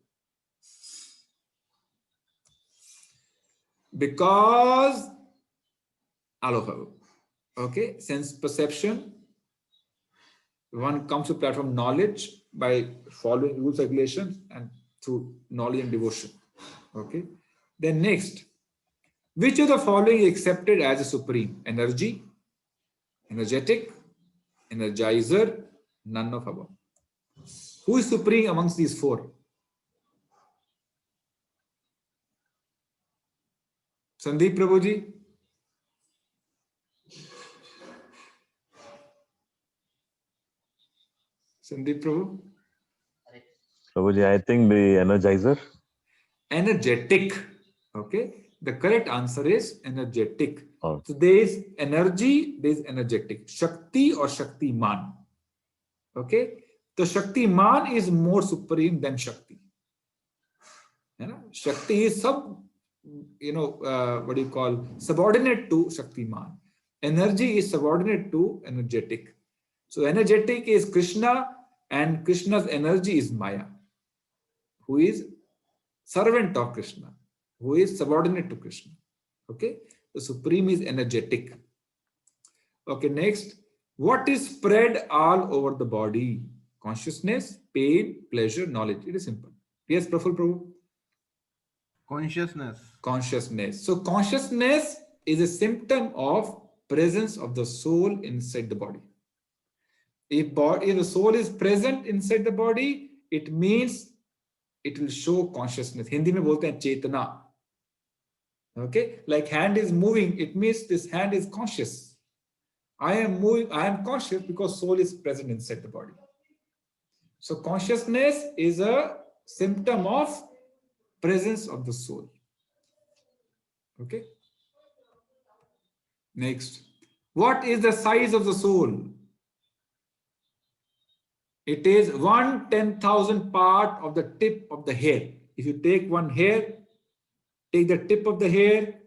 Because aloha. Okay, sense perception. One comes to platform knowledge by following rules, regulations, and through knowledge and devotion. Okay. Then next, which of the following is accepted as a supreme? Energy, energetic, energizer, none of above. Who is supreme amongst these four? Sandeep Prabhu ji. Sandeep Prabhu. Prabhuji, I think the energizer. Energetic. Okay. The correct answer is energetic. Oh. So there is energy, there is energetic. Shakti or Shaktiman. Okay. So Shaktiman is more supreme than Shakti. Shakti is what do you call, subordinate to Shaktiman. Energy is subordinate to energetic. So energetic is Krishna and Krishna's energy is Maya, who is servant of Krishna, who is subordinate to Krishna. Okay. The supreme is energetic. Okay. Next, what is spread all over the body? Consciousness, pain, pleasure, knowledge. It is simple. Yes, Praful Prabhu. Consciousness. Consciousness. So consciousness is a symptom of presence of the soul inside the body. If the soul is present inside the body, it means it will show consciousness. Hindi mein bolte hain chetana. Okay, like hand is moving, it means this hand is conscious. I am moving, I am conscious because soul is present inside the body. So consciousness is a symptom of presence of the soul. Okay. Next. What is the size of the soul? It is 1/10,000 part of the tip of the hair. If you take one hair, take the tip of the hair,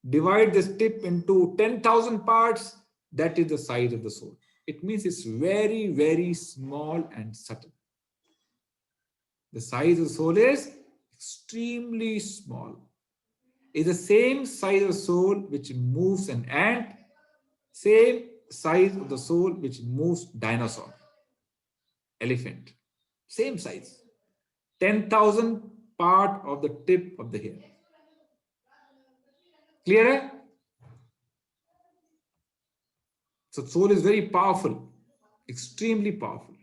divide this tip into 10,000 parts, that is the size of the soul. It means it's very, very small and subtle. The size of the soul is extremely small. It's the same size of the soul which moves an ant, same size of the soul which moves dinosaur, elephant, same size. 10,000 part of the tip of the hair. Clear? So soul is very powerful, extremely powerful.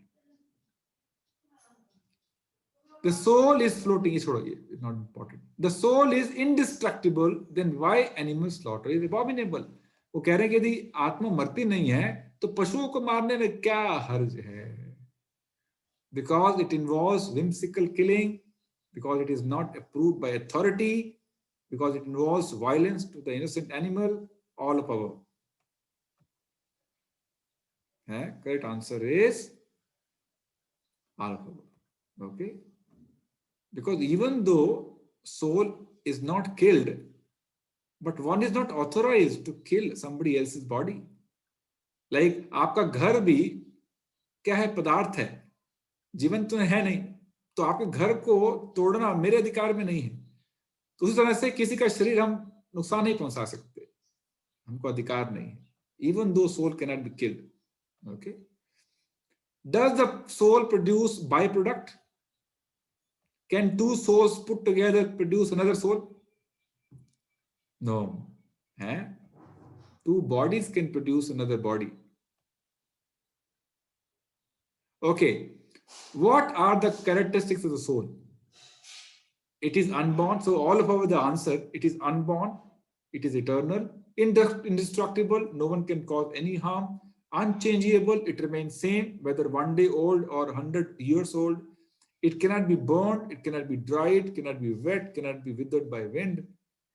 The soul is floating, it's not important. The soul is indestructible, then why animal slaughter is abominable? वो कह रहे हैं कि यदि आत्मा मरती नहीं है तो पशुओं को मारने में क्या हर्ज है? Because it involves whimsical killing, because it is not approved by authority, because it involves violence to the innocent animal, all of our. Correct answer is all of our. Okay. Because even though soul is not killed, but one is not authorized to kill somebody else's body. Like आपका घर भी क्या है? पदार्थ है, जीवन तो है नहीं, तो आपके घर को तोड़ना मेरे अधिकार में नहीं है. तो उसी तरह से किसी का शरीर हम नुकसान नहीं पहुंचा सकते, हमको अधिकार नहीं है. Even though soul cannot be killed. Okay. Does the soul produce byproduct? Can two souls put together produce another soul? No. Two bodies can produce another body. Okay. What are the characteristics of the soul? It is unborn. So all of our the answer, it is unborn, it is eternal, indestructible, no one can cause any harm, unchangeable, it remains same, whether 1 day old or 100 years old. It cannot be burned, it cannot be dried, cannot be wet, cannot be withered by wind.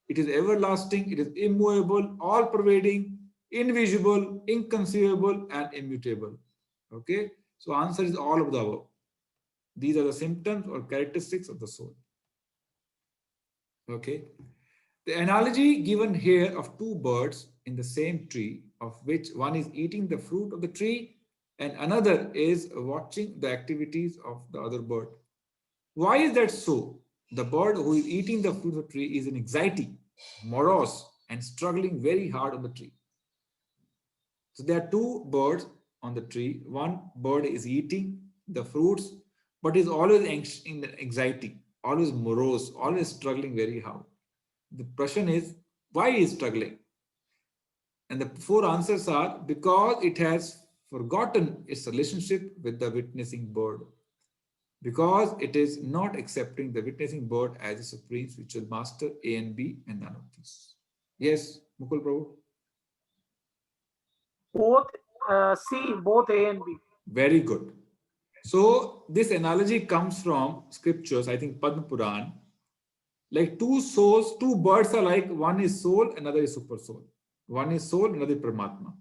It is everlasting, it is immovable, all-pervading, invisible, inconceivable, and immutable. Okay, so answer is all of the above. These are the symptoms or characteristics of the soul. Okay, the analogy given here of two birds in the same tree, of which one is eating the fruit of the tree and another is watching the activities of the other bird. Why is that so? The bird who is eating the fruit of the tree is in anxiety, morose, and struggling very hard on the tree. So there are two birds on the tree. One bird is eating the fruits, but is always in anxiety, always morose, always struggling very hard. The question is, why is struggling? And the four answers are because it has forgotten its relationship with the witnessing bird, because it is not accepting the witnessing bird as a supreme spiritual master, A and B, and none of these. Yes, Mukul Prabhu? Both C, both A and B. Very good. So this analogy comes from scriptures, I think Padma Puran. Like two souls, two birds are like, one is soul, another is super soul. One is soul, another is Paramatma.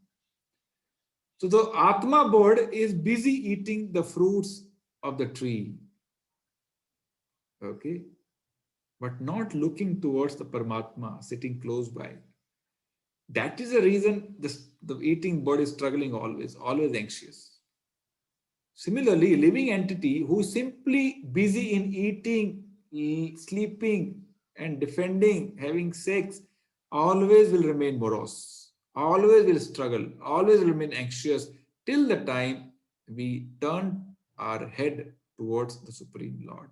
So the Atma bird is busy eating the fruits of the tree. Okay. But not looking towards the Paramatma sitting close by. That is the reason the eating bird is struggling always anxious. Similarly, living entity who is simply busy in eating, sleeping, and defending, having sex, always will remain morose, always will struggle, always will remain anxious till the time we turn our head towards the Supreme Lord.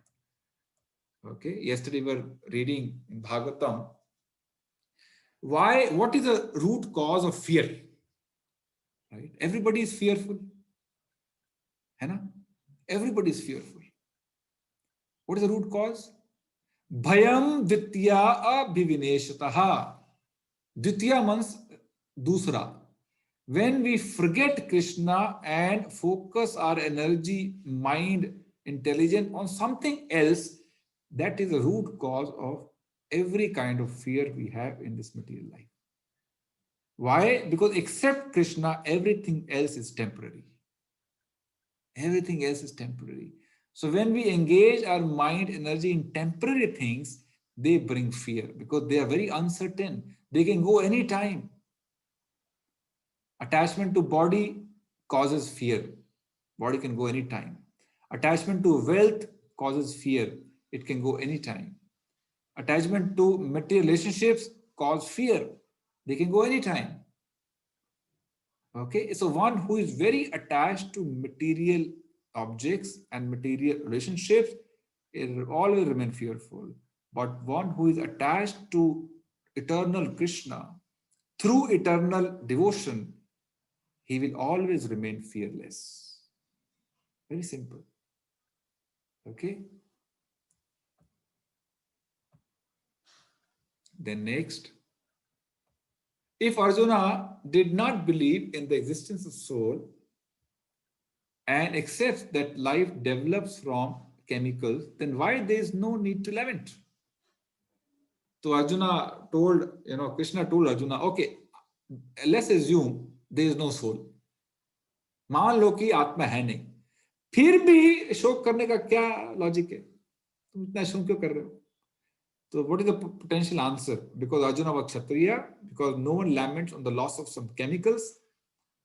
Okay, yesterday we were reading in Bhagavatam. What is the root cause of fear? Right? Everybody is fearful. Everybody is fearful. What is the root cause? Bhayam ditya abhivineshataha. Ditya means dusra. When we forget Krishna and focus our energy, mind, intelligence on something else, that is the root cause of every kind of fear we have in this material life. Why? Because except Krishna, everything else is temporary. Everything else is temporary. So when we engage our mind, energy in temporary things, they bring fear because they are very uncertain. They can go anytime. Attachment to body causes fear. Body can go anytime. Attachment to wealth causes fear. It can go anytime. Attachment to material relationships cause fear. They can go anytime. Okay, so one who is very attached to material objects and material relationships, it will always remain fearful. But one who is attached to eternal Krishna through eternal devotion, he will always remain fearless. Very simple. Okay. Then next, if Arjuna did not believe in the existence of soul and accepts that life develops from chemicals, then why there is no need to lament? So Arjuna told, Krishna told Arjuna, okay, let's assume there is no soul. मान लो कि आत्मा है नहीं, फिर भी शोक करने का क्या लॉजिक है? तुम इतना शोक क्यों कर रहे हो? So what is the potential answer? Because Arjuna was Kshatriya, because no one laments on the loss of some chemicals,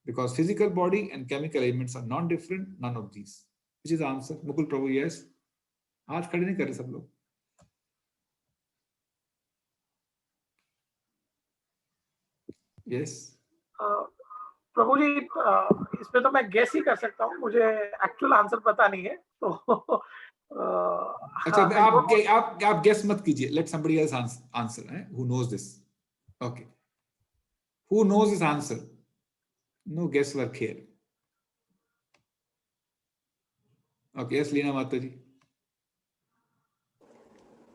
because physical body and chemical elements are non-different, none of these. Which is the answer? Mukul Prabhu, yes? हाथ खड़े नहीं कर रहे सब लोग. Yes. प्रभु जी, इसमें तो मैं गेस ही कर सकता हूँ, मुझे एक्चुअल आंसर पता नहीं है, तो अच्छा, आप गेस मत कीजिए. Let somebody else answer. Who knows this? Okay. Who knows this answer? No guesswork here. Okay, yes, Leena Mataji.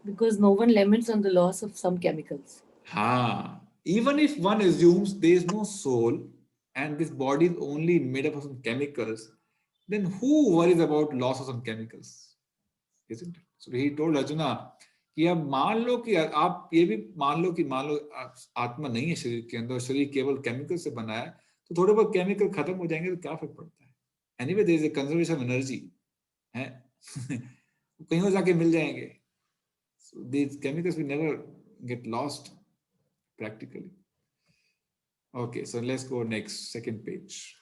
Because no one laments on the loss of some chemicals. Even if one assumes there is no soul and this body is only made up of some chemicals, then who worries about loss of some chemicals? Isn't it? So he told Arjuna कि अब मान लो कि आप ये भी मान लो आत्मा नहीं है शरीर के अंदर, शरीर केवल केमिकल से बना है, तो थोड़े बहुत केमिकल खत्म हो जाएंगे तो क्या फर्क पड़ता है? Anyway, there is a conservation of energy, है? कहीं हो जाके मिल जाएंगे. So these chemicals will never get lost practically. Okay, so let's go next, second page.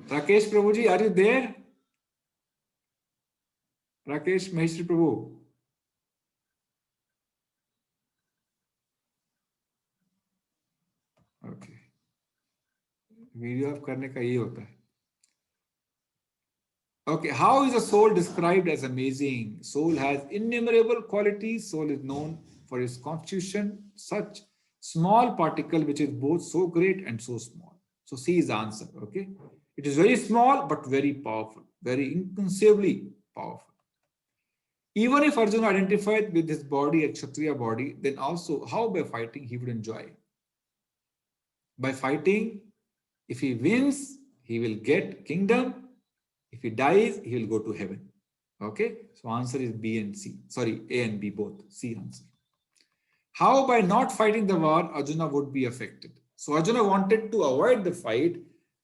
Rakesh Prabhuji, are you there? Rakesh Maheshri Prabhu. Okay. Video of करने का ये होता है. Okay, how is the soul described as amazing? Soul has innumerable qualities. Soul is known for its constitution, such small particle which is both so great and so small. So C is the answer. Okay. It is very small but very powerful, very inconceivably powerful. Even if Arjuna identified with his body, a Kshatriya body, then also how by fighting he would enjoy? By fighting, if he wins, he will get kingdom. If he dies, he will go to heaven. Okay, so answer is B and C. Sorry, A and B both. C answer. How by not fighting the war, Arjuna would be affected? So Arjuna wanted to avoid the fight,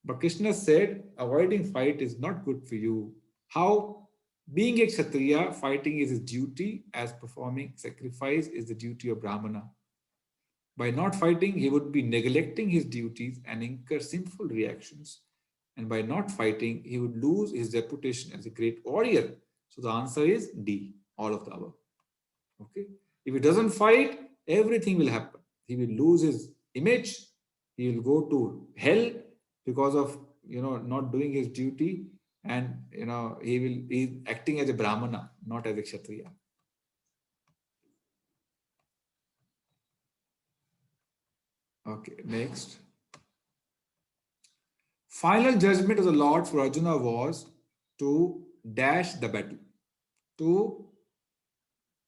but Krishna said, avoiding fight is not good for you. How? Being a Kshatriya, fighting is his duty, as performing sacrifice is the duty of Brahmana. By not fighting, he would be neglecting his duties and incur sinful reactions. And by not fighting, he would lose his reputation as a great warrior. So the answer is D, all of the above. Okay. If he doesn't fight, everything will happen. He will lose his image. He will go to hell because of, not doing his duty. And, he's acting as a Brahmana, not as a Kshatriya. Okay, next. Final judgment of the Lord for Arjuna was to dash the battle, to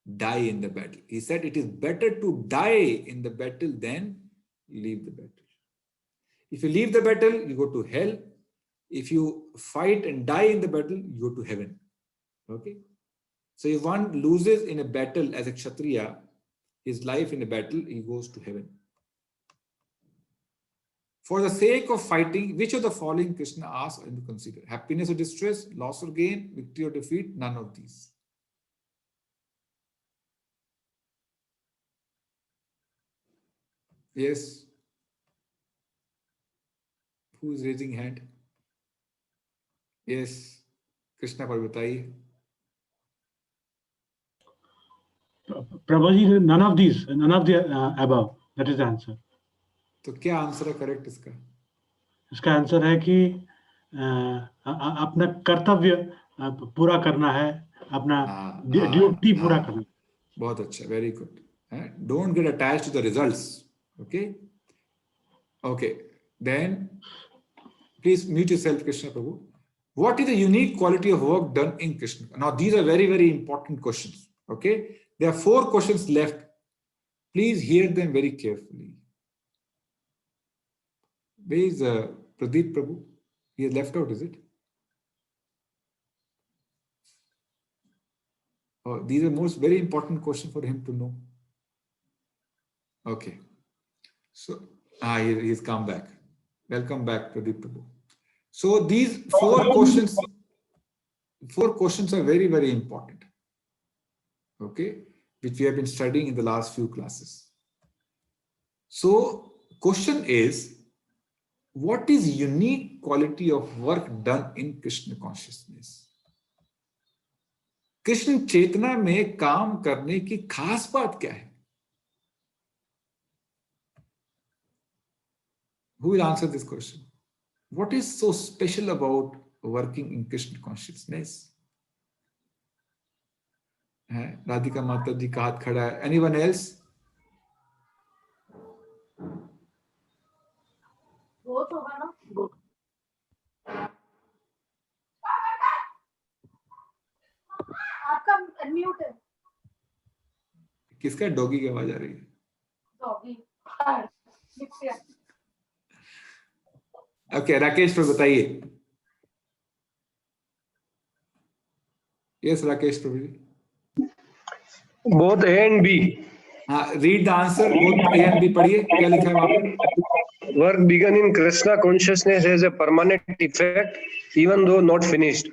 die in the battle. He said it is better to die in the battle than leave the battle. If you leave the battle, you go to hell. If you fight and die in the battle, you go to heaven. Okay? So if one loses in a battle as a Kshatriya, his life in a battle, he goes to heaven. For the sake of fighting, which of the following Krishna asks and to consider? Happiness or distress, loss or gain, victory or defeat? None of these. Yes. Who is raising hand? Yes. Krishna पर बताइए. Prabhuji, none of the above. That is the answer. तो क्या answer है correct इसका? इसका answer है कि अपना कर्तव्य पूरा करना है, अपना ड्यूटी पूरा करना. बहुत अच्छा, very good. Don't get attached to the results. Okay. Okay. Then please mute yourself, Krishna Prabhu. What is the unique quality of work done in Krishna? Now these are very, very important questions. Okay. There are 4 questions left. Please hear them very carefully. Where is Pradeep Prabhu? He has left out, is it? Oh, these are most very important questions for him to know. Okay. So, he's come back. Welcome back, Pradeep Prabhu. So these 4 questions are very, very important. Okay, which we have been studying in the last few classes. So, question is, what is unique quality of work done in Krishna consciousness? Krishna चेतना में काम करने की खास बात क्या है? Who will answer this question? What is so special about working in Krishna consciousness? Radhika माता जी का हाथ खड़ा है. Anyone else? आपका अनम्यूट है. किसका डॉगी की आवाज आ रही है? डॉगी. ओके, राकेश प्रभु बताइए. Yes Rakesh Prabhu ji. Both A and B. हाँ, read the answer. Both A and B पढ़िए. क्या लिखा है वहाँ पे? Work begun in Krishna consciousness has a permanent effect, even though not finished.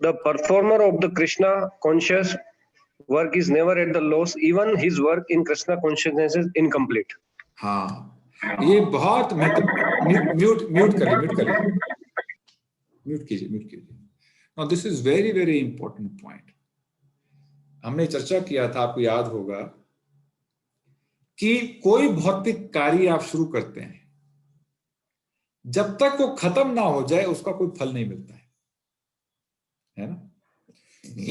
The performer of the Krishna conscious work is never at the loss, even his work in Krishna consciousness is incomplete. हाँ, ये बहुत mute कीजिए. Now this is very, very important point. हमने चर्चा किया था, आपको याद होगा कि कोई भौतिक कार्य आप शुरू करते हैं, जब तक वो खत्म ना हो जाए उसका कोई फल नहीं मिलता है ना?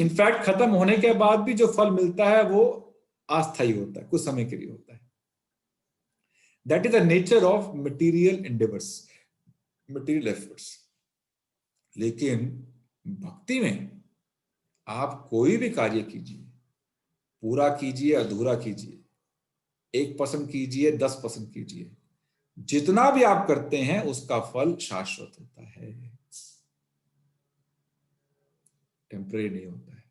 इनफैक्ट खत्म होने के बाद भी जो फल मिलता है वो अस्थायी होता है, कुछ समय के लिए होता है. That is the nature of material endeavors, material efforts. लेकिन भक्ति में आप कोई भी कार्य कीजिए, पूरा कीजिए, अधूरा कीजिए, 1% कीजिए, 10% कीजिए, जितना भी आप करते हैं उसका फल शाश्वत होता है, टेम्परेरी नहीं होता है.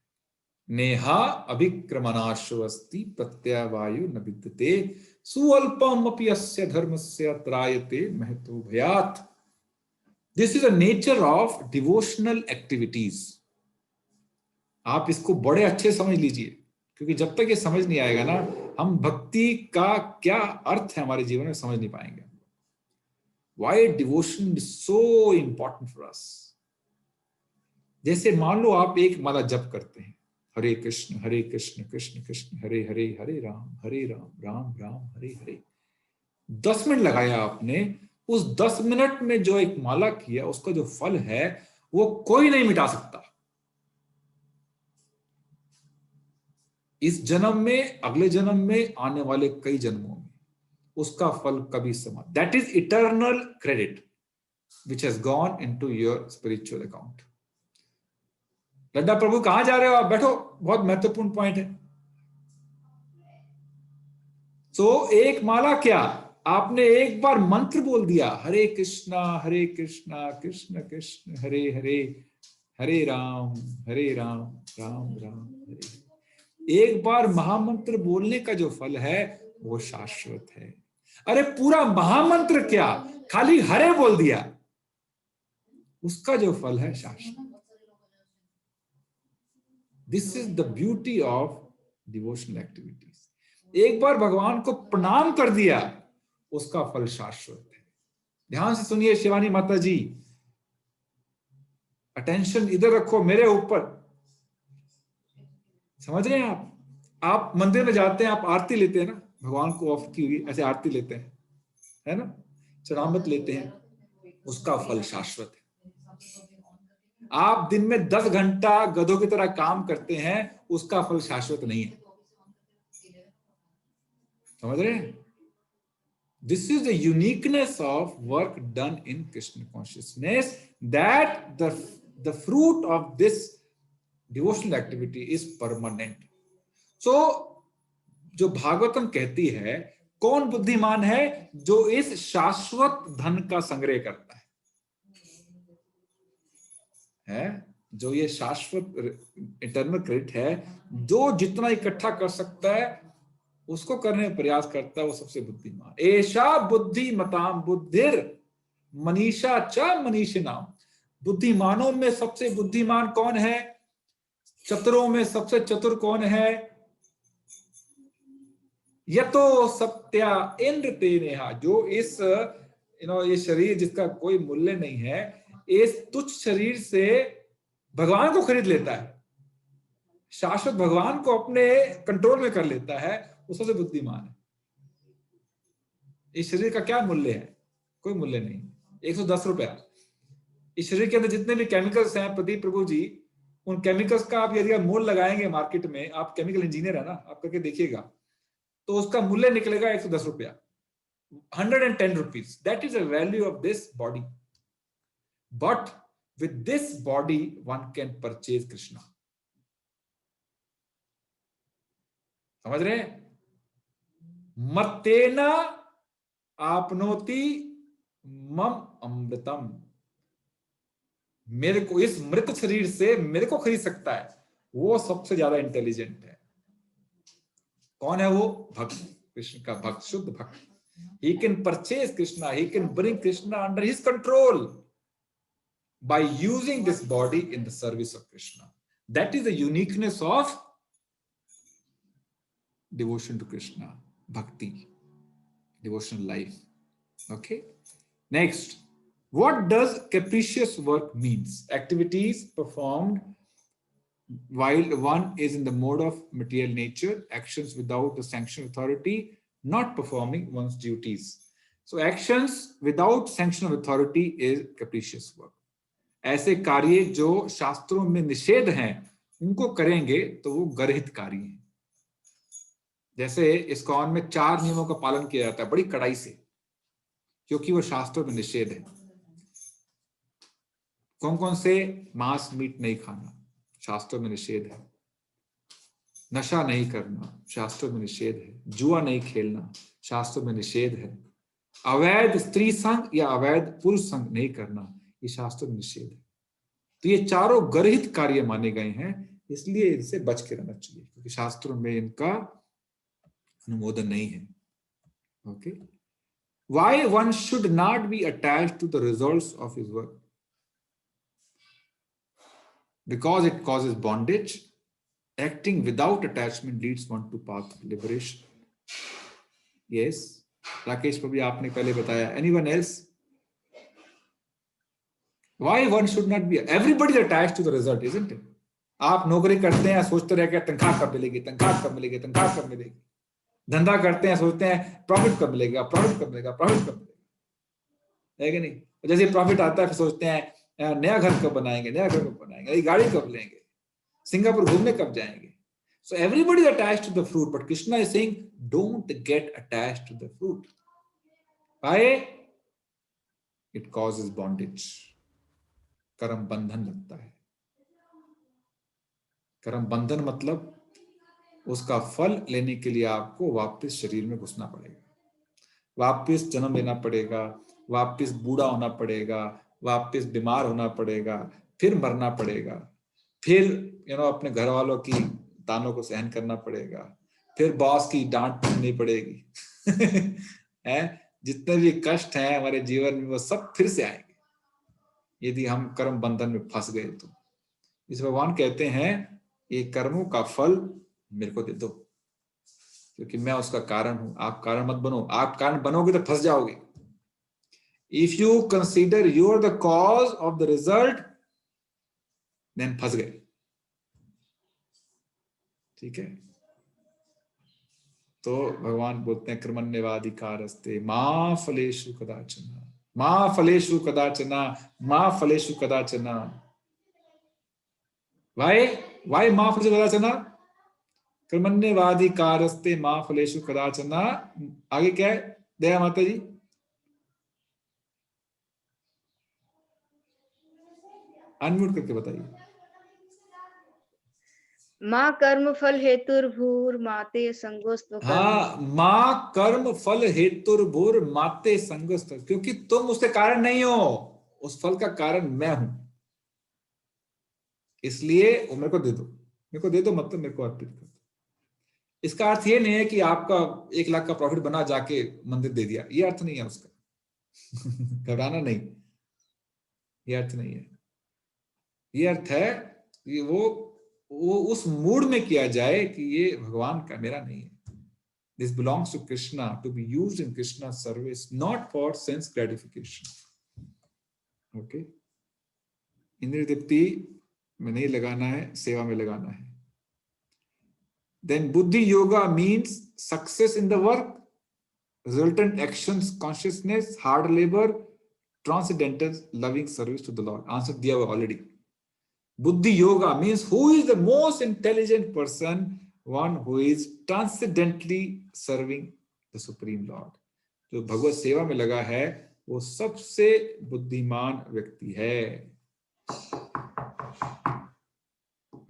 नेहा अभिक्रमणाश्वस्ति प्रत्यवायु न विद्यते सुअल्पम अपि अस्य धर्मस्य त्रायते महतो भयात्. This is the nature of devotional activities. आप इसको बड़े अच्छे समझ लीजिए, क्योंकि जब तक ये समझ नहीं आएगा ना, हम भक्ति का क्या अर्थ है हमारे जीवन में समझ नहीं पाएंगे. Why devotion is so important for us? जैसे मान लो आप एक माला जप करते हैं, हरे कृष्ण कृष्ण कृष्ण हरे हरे, हरे राम राम राम हरे हरे. 10 मिनट लगाया आपने, उस 10 मिनट में जो एक माला किया उसका जो फल है वो कोई नहीं मिटा सकता. इस जन्म में, अगले जन्म में, आने वाले कई जन्मों में उसका फल कभी समान. That is eternal credit which has gone into your spiritual account. Ladda Prabhu कहां जा रहे हो आप? बैठो, बहुत महत्वपूर्ण पॉइंट है. सो एक माला क्या, आपने एक बार मंत्र बोल दिया, हरे कृष्णा कृष्ण कृष्ण हरे हरे, हरे राम राम राम हरे। एक बार महामंत्र बोलने का जो फल है वो शाश्वत है। अरे पूरा महामंत्र क्या, खाली हरे बोल दिया, उसका जो फल है शाश्वत। This is the beauty of devotional activities. एक बार भगवान को प्रणाम कर दिया, उसका फल शाश्वत है। ध्यान से सुनिए शिवानी माता जी, अटेंशन इधर रखो मेरे ऊपर, समझ रहे हैं आप मंदिर में जाते हैं, आप आरती लेते हैं ना, भगवान को ऑफ की हुई ऐसे आरती लेते हैं, है ना, चरणामृत लेते हैं, उसका फल शाश्वत है। आप दिन में 10 घंटा गधों की तरह काम करते हैं, उसका फल शाश्वत नहीं है। समझ रहे हैं? This is the uniqueness of work done in Krishna consciousness, that the fruit of this devotional activity is permanent. So जो भागवतम कहती है, कौन बुद्धिमान है, जो इस शाश्वत धन का संग्रह करता है, जो ये शाश्वत इटर्नल क्रेडिट है, जो जितना इकट्ठा कर सकता है उसको करने का प्रयास करता है, वो सबसे बुद्धिमान। एषा बुद्धिमताम बुद्धिर मनीषा च मनीषिणाम। बुद्धिमानों में सबसे बुद्धिमान कौन है, चतुरों में सबसे चतुर कौन है, यतो सत्या इंद्र तेनेहा। जो इस ये शरीर जिसका कोई मूल्य नहीं है, इस तुच्छ शरीर से भगवान को खरीद लेता है, शाश्वत भगवान को अपने कंट्रोल में कर लेता है, वो सबसे बुद्धिमान है। इस शरीर का क्या मूल्य है, कोई मूल्य नहीं, 110 रुपया। इस शरीर के अंदर जितने भी केमिकल्स हैं प्रदीप प्रभु जी, उन केमिकल्स का आप यदि मोल लगाएंगे मार्केट में, आप केमिकल इंजीनियर है ना, आप करके देखिएगा, तो उसका मूल्य निकलेगा 110 रुपया, 110 rupees. That is the value of this body. But with this body one can purchase Krishna. समझ रहे हैं? मत्तेना आपनोति मम अमृतम। मेरे को इस मृत शरीर से मेरे को खरीद सकता है, वो सबसे ज्यादा इंटेलिजेंट है। कौन है वो? भक्त, कृष्ण का भक्त, शुद्ध भक्त। He can purchase Krishna, he can bring Krishna under his control by using this body in the service of Krishna. That is the uniqueness of devotion to Krishna, bhakti, devotional life. Okay. Next, what does capricious work means? Activities performed while one is in the mode of material nature, actions without the sanction authority, not performing one's duties. So actions without sanction of authority is capricious work. ऐसे कार्य जो शास्त्रों में निषेध हैं, उनको करेंगे तो वो गर्हित कार्य हैं। जैसे इस्कॉन में 4 नियमों का पालन किया जाता है बड़ी कड़ाई से, क्योंकि वो शास्त्रों में निषेध है। कौन कौन से? मांस मीट नहीं खाना, शास्त्रों में निषेध है। नशा नहीं करना, शास्त्रों में निषेध है। जुआ नहीं खेलना, शास्त्रों में निषेध है। अवैध स्त्री संग या अवैध पुरुष संग नहीं करना, ये शास्त्रों में निषेध है। तो ये चारों गर्हित कार्य माने गए हैं, इसलिए इनसे बच के रहना चाहिए, क्योंकि शास्त्रों में इनका अनुमोदन नहीं है। Okay, why one should not be attached to the results of his work? Because it causes bondage. Acting without attachment leads one to path of liberation. Yes, Rakesh Prabhu आपने पहले बताया। Anyone else? Why one should not be? Everybody is attached to the result, isn't it? आप नौकरी करते हैं, सोचते रह के तनख्वाह कब मिलेगी, तनख्वाह कब मिलेगी, तनख्वाह कब मिलेगी। धंधा करते हैं, सोचते हैं प्रॉफिट कब मिलेगा, प्रॉफिट कब मिलेगा, प्रॉफिट कब मिलेगा, है कि नहीं? जैसे प्रॉफिट आता है फिर सोचते हैं नया घर कब बनाएंगे, नया घर कब बनाएंगे, गाड़ी कब लेंगे, सिंगापुर घूमने कब जाएंगे। So everybody is attached to the fruit, but Krishna is saying, don't get attached to the fruit. Why? It causes bondage. कर्म बंधन लगता है। कर्म बंधन मतलब उसका फल लेने के लिए आपको वापस शरीर में घुसना पड़ेगा, वापस जन्म लेना पड़ेगा, वापस बूढ़ा होना पड़ेगा, वापस बीमार होना पड़ेगा, फिर मरना पड़ेगा, फिर अपने घर वालों की तानों को सहन करना पड़ेगा, फिर बॉस की डांट सुननी पड़ेगी है, जितने भी कष्ट हैं हमारे जीवन में वो सब फिर से आएंगे यदि हम कर्म बंधन में फंस गए तो। इस भगवान कहते हैं ये कर्मों का फल मेरे को दे दो, क्योंकि मैं उसका कारण हूं, आप कारण मत बनो। आप कारण बनोगे तो फंस जाओगे। If you consider you are the cause of the result, then फंस गए। ठीक है, तो भगवान बोलते हैं कर्मण्येवाधिकारस्ते मा फलेषु कदाचन, मा फलेषु कदाचन, मा फलेषु कदाचन। वाई मा फलेषु कदाचन? कर्मण्येवाधिकारस्ते मा फलेषु कदाचन। आगे क्या है दया माता जी? अनम्यूट करके बताइए। माँ कर्म फल हेतुर्भूर माते संगोस्त्व। हाँ, माँ कर्म फल हेतुर्भूर माते संगोस्त्व, क्योंकि तुम उसके कारण नहीं हो, उस फल का कारण मैं हूं, इसलिए वो मेरे को दे दो। मेरे को दे दो मतलब मेरे को अर्पित कर दो। इसका अर्थ ये नहीं है कि आपका 1 लाख का प्रॉफिट बना जाके मंदिर दे दिया, ये अर्थ नहीं है उसका घबराना नहीं, ये अर्थ नहीं है। ये अर्थ है कि वो उस मूड में किया जाए कि ये भगवान का, मेरा नहीं है। This belongs to Krishna, to be used in Krishna service, not for sense gratification. Okay, इंद्रिय तृप्ति में नहीं लगाना है, सेवा में लगाना है। Then Buddhi yoga means success in the work, resultant actions, consciousness, hard labour, transcendental loving service to the Lord. Answer दिया हुआ already. Buddhi yoga means who is the most intelligent person, one who is transcendently serving the supreme Lord. जो भगवत सेवा में लगा है वो सबसे बुद्धिमान व्यक्ति है।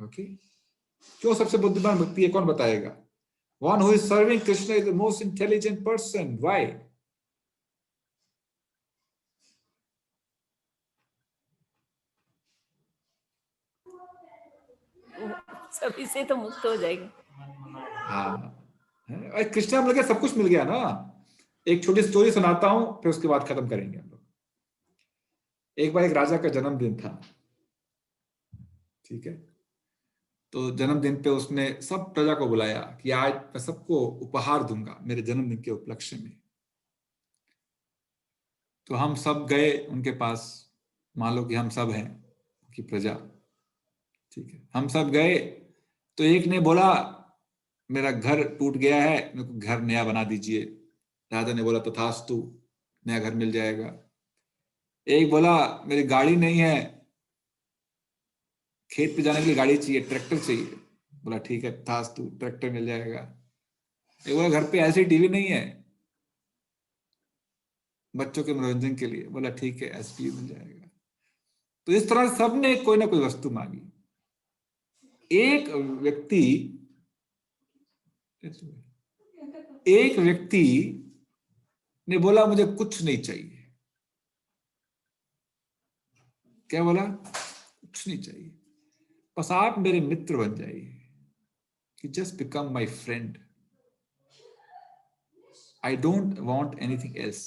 ओके, क्यों सबसे बुद्धिमान व्यक्ति है, कौन बताएगा? One who is serving Krishna is the most intelligent person. Why? सभी से तो मुक्त हो जाएंगे। हाँ, कृष्णा में लगे सब कुछ मिल गया ना। एक छोटी स्टोरी सुनाता हूं, फिर उसके बाद खत्म करेंगे हम लोग। एक बार एक राजा का जन्मदिन था, ठीक है, तो जन्मदिन पे उसने सब प्रजा को बुलाया कि आज मैं सबको उपहार दूंगा मेरे जन्मदिन के उपलक्ष्य में। तो हम सब गए उनके पास, मान लो कि हम सब हैं उनकी प्रजा, ठीक है, हम सब गए। तो एक ने बोला मेरा घर टूट गया है, मेरे को घर नया बना दीजिए। राजा ने बोला तथास्तु, नया घर मिल जाएगा। एक बोला मेरी गाड़ी नहीं है, खेत पे जाने के लिए गाड़ी चाहिए, ट्रैक्टर चाहिए। बोला ठीक है तथास्तु, ट्रैक्टर मिल जाएगा। एक बोला घर पे ऐसी टीवी नहीं है बच्चों के मनोरंजन के लिए। बोला ठीक है एसपी मिल जाएगा। तो इस तरह सबने कोई ना कोई वस्तु मांगी। एक व्यक्ति ने बोला मुझे कुछ नहीं चाहिए। क्या बोला? कुछ नहीं चाहिए, बस आप मेरे मित्र बन जाइए, कि just become my friend, I don't want anything else.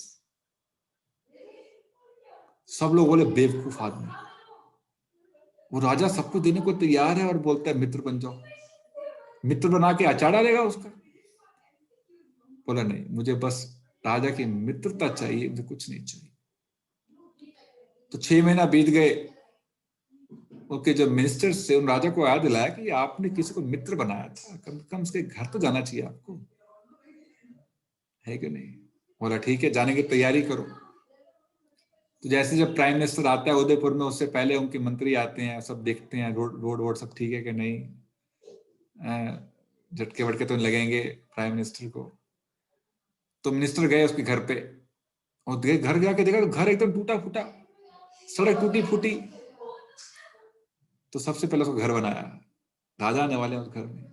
सब लोग बोले बेवकूफ आदमी, वो राजा सबको देने को तैयार है और बोलता है मित्र बन जाओ। मित्र बना के अचार डालेगा उसका। बोला नहीं, मुझे बस राजा की मित्रता चाहिए, मुझे कुछ नहीं चाहिए। तो 6 महीना बीत गए। ओके, जब मिनिस्टर से उन राजा को याद दिलाया कि आपने किसी को मित्र बनाया था, कम से कम उसके घर तो जाना चाहिए आपको, है कि नहीं? बोला ठीक है, जाने की तैयारी करो। तो जैसे जब प्राइम मिनिस्टर आता है उदयपुर में, उससे पहले उनके मंत्री आते हैं, सब देखते हैं रोड सब ठीक है कि नहीं, झटके वटके तो लगेंगे प्राइम मिनिस्टर को। तो मिनिस्टर गए उसके घर पे, और घर जाके देखा तो घर एकदम टूटा फूटा, सड़क टूटी फूटी। तो सबसे पहले उसको घर बनाया, राजा आने वाले हैं उस घर में।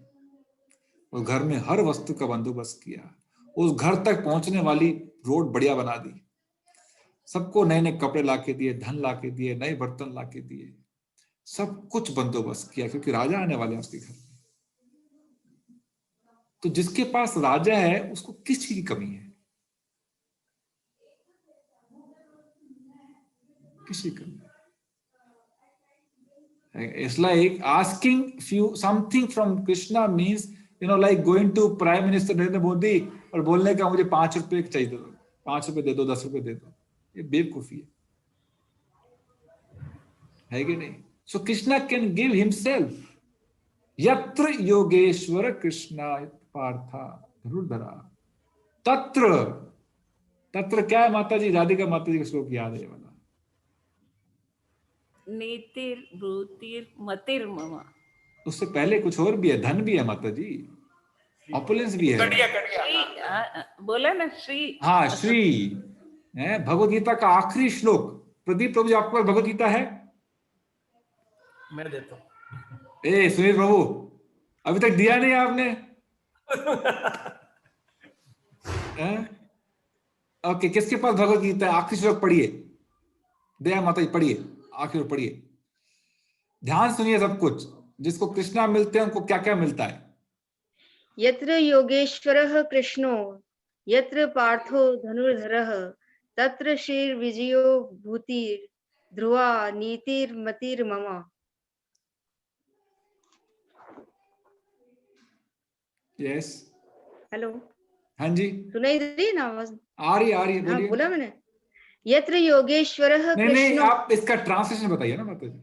उस घर में हर वस्तु का बंदोबस्त किया, उस घर तक पहुंचने वाली रोड बढ़िया बना दी, सबको नए नए कपड़े लाके दिए, धन लाके दिए, नए बर्तन लाके दिए, सब कुछ बंदोबस्त किया, क्योंकि राजा आने वाले हैं उसके घर में। तो जिसके पास राजा है उसको किस चीज की कमी है? किसी कमी। It's like asking something from Krishna means, like going to Prime Minister Narendra Modi और बोलने का मुझे 5 रुपए चाहिए, 5 रुपए दे दो, 10 रुपए दे दो, ये बेवकूफी है कि नहीं? So Krishna can give himself. यत्र योगेश्वर कृष्णा पार्था धनुर्धरा। तत्र क्या है माता जी? राधिका माता जी का श्लोक याद है वाला, नीतिर ब्रूतिर मतिर मम। उससे पहले कुछ और भी है, धन भी है माता जी, ऑपुलेंस भी है। बोला ना श्री। हाँ श्री है। भगवद गीता का आखिरी श्लोक। प्रदीप प्रभु जी आपके पास भगवद गीता है? मैं देता हूँ। ए सुनील प्रभु, अभी तक दिया नहीं आपने? ओके, किसके पास भगवद गीता है? आखिरी श्लोक पढ़िए, दया माता जी पढ़िए, आखिर पढ़िए, ध्यान सुनिए सब कुछ। जिसको कृष्णा मिलते हैं उनको क्या क्या मिलता है? यत्र योगेश्वरः कृष्णो यत्र पार्थो धनुर्धरः तत्र श्रीर्विजयो भूतिर् ध्रुवा नीतिर्मतिर्मम। यस हेलो, हाँ जी, सुनाई दे रही ना आवाज? आ रही हाँ, बोलिए। बोला मैंने, यत्र योगेश्वरः नहीं, कृष्णो। आप इसका ट्रांसलेशन बताइए ना माता जी।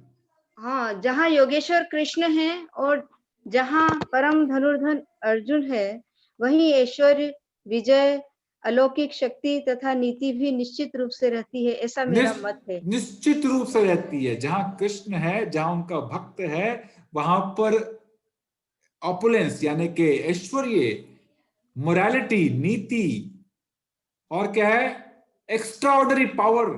हाँ, जहाँ योगेश्वर कृष्ण है और जहाँ परम धनुर्धर अर्जुन है, वहीं ऐश्वर्य, विजय, अलौकिक शक्ति तथा नीति भी निश्चित रूप से रहती है, ऐसा मेरा मत है। निश्चित रूप से रहती है। जहाँ कृष्ण है, जहाँ उनका भक्त है, वहां पर ऑपुलेंस यानी कि ऐश्वर्य, मोरालिटी, नीति, और क्या है, एक्स्ट्राऑर्डिनरी पावर,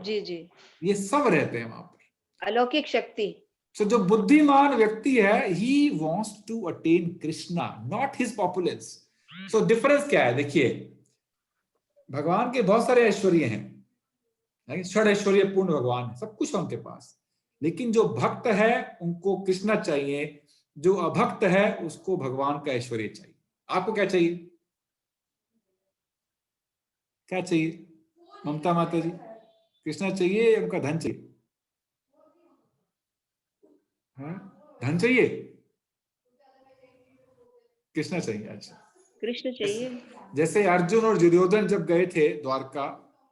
जी जी, ये सब रहते हैं वहां पर, अलौकिक शक्ति। So, जो बुद्धिमान व्यक्ति है, he wants to attain Krishna, not his opulence. So difference क्या है? देखिए, भगवान के बहुत सारे ऐश्वर्य हैं, षड ऐश्वर्य पूर्ण भगवान, सब कुछ है उनके पास, लेकिन जो भक्त है उनको कृष्णा चाहिए, जो अभक्त है उसको भगवान का ऐश्वर्य चाहिए। आपको क्या चाहिए? क्या चाहिए ममता माता जी? कृष्णा चाहिए या उनका धन चाहिए? धन चाहिए, कृष्णा चाहिए। अच्छा, कृष्ण चाहिए। जैसे अर्जुन और दुर्योधन जब गए थे द्वारका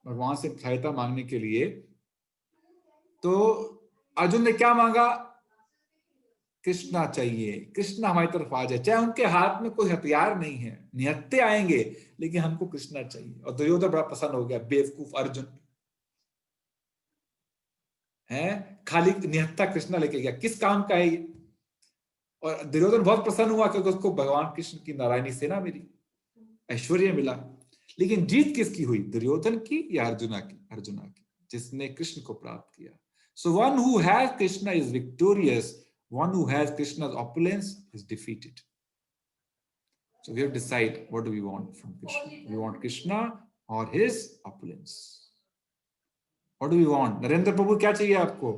भगवान से सहायता मांगने के लिए, तो अर्जुन ने क्या मांगा? कृष्णा चाहिए, कृष्णा हमारी तरफ आ जाए, चाहे उनके हाथ में कोई हथियार नहीं है, निहत्थे आएंगे, लेकिन हमको कृष्णा चाहिए। और दुर्योधन बड़ा पसंद हो गया, बेवकूफ अर्जुन है, खाली निहत्था कृष्णा लेके गया, किस काम का है ये? और दुर्योधन बहुत प्रसन्न हुआ क्योंकि उसको भगवान कृष्ण की नारायणी सेना मिली, ऐश्वर्य मिला। लेकिन जीत किसकी हुई? दुर्योधन की या अर्जुना की? अर्जुना की, जिसने कृष्ण को प्राप्त किया। So one who has Krishna is victorious, one who has Krishna's opulence is defeated. So we have to decide what do we want from Krishna. We want Krishna or his opulence. What do we want? Narendra Prabhu क्या चाहिए आपको?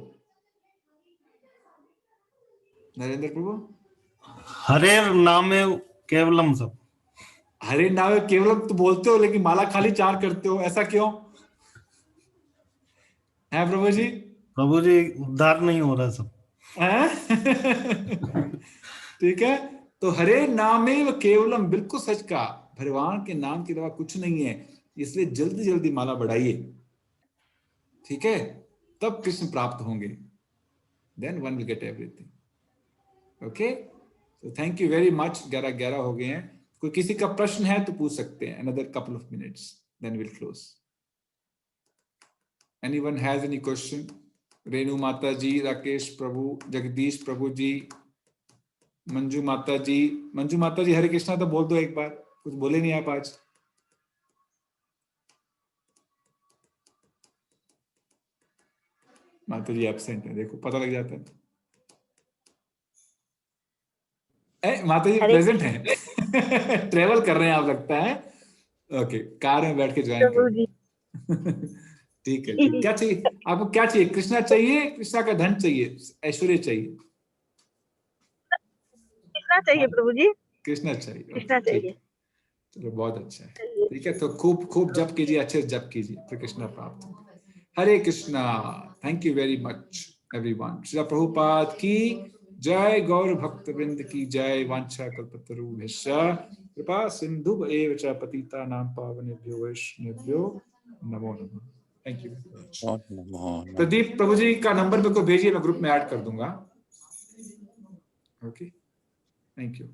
नरेंद्र प्रभु, हरे नामे केवलम। सब हरे नामे केवलम तो बोलते हो, लेकिन माला खाली 4 करते हो, ऐसा क्यों है प्रभु जी? प्रभु जी, उद्धार नहीं हो रहा सब। ठीक है, तो हरे नामे व केवलम, बिल्कुल सच का, भगवान के नाम के अलावा कुछ नहीं है, इसलिए जल्दी जल्दी माला बढ़ाइए, ठीक है? तब कृष्ण प्राप्त होंगे, then one will get everything. Okay, तो थैंक यू वेरी मच। 11:11 हो गए हैं। कोई किसी का प्रश्न है तो पूछ सकते हैं, another couple of minutes, then we'll close. Anyone has any question? Renu माता जी, राकेश प्रभु, जगदीश प्रभु जी, मंजू माता जी। मंजू माता जी हरे कृष्णा तो बोल दो एक बार, कुछ बोले नहीं आप आज। माता जी एब्सेंट है, देखो पता लग जाता है। माता जी प्रेजेंट हैं। ट्रेवल कर रहे हैं आप लगता है। ओके, कार में बैठ के ज्वाइन कर। ठीक है, ठीक। क्या चाहिए आपको? क्या चाहिए? कृष्णा चाहिए? कृष्णा का धन चाहिए? ऐश्वर्य चाहिए? कृष्णा चाहिए प्रभु जी। कृष्णा चाहिए। कृष्णा चाहिए। चलो बहुत अच्छा है। ठीक है, तो खूब खूब जप कीजिए, अच्छे से जप कीजिए, फिर कृष्णा प्राप्त होगा। Hare Krishna. Thank you very much everyone. Srila Prabhupada की जय, गौर भक्त वृंद की जय। वांछा कल्पतरुभ्यश्च कृपा सिंधु एव च पतितानां पावनेभ्यो वैष्णवेभ्यो नमो नमः। Thank you. प्रदीप प्रभु जी का नंबर मेरे को भेजिए, मैं ग्रुप में ऐड कर दूंगा। Okay, thank you.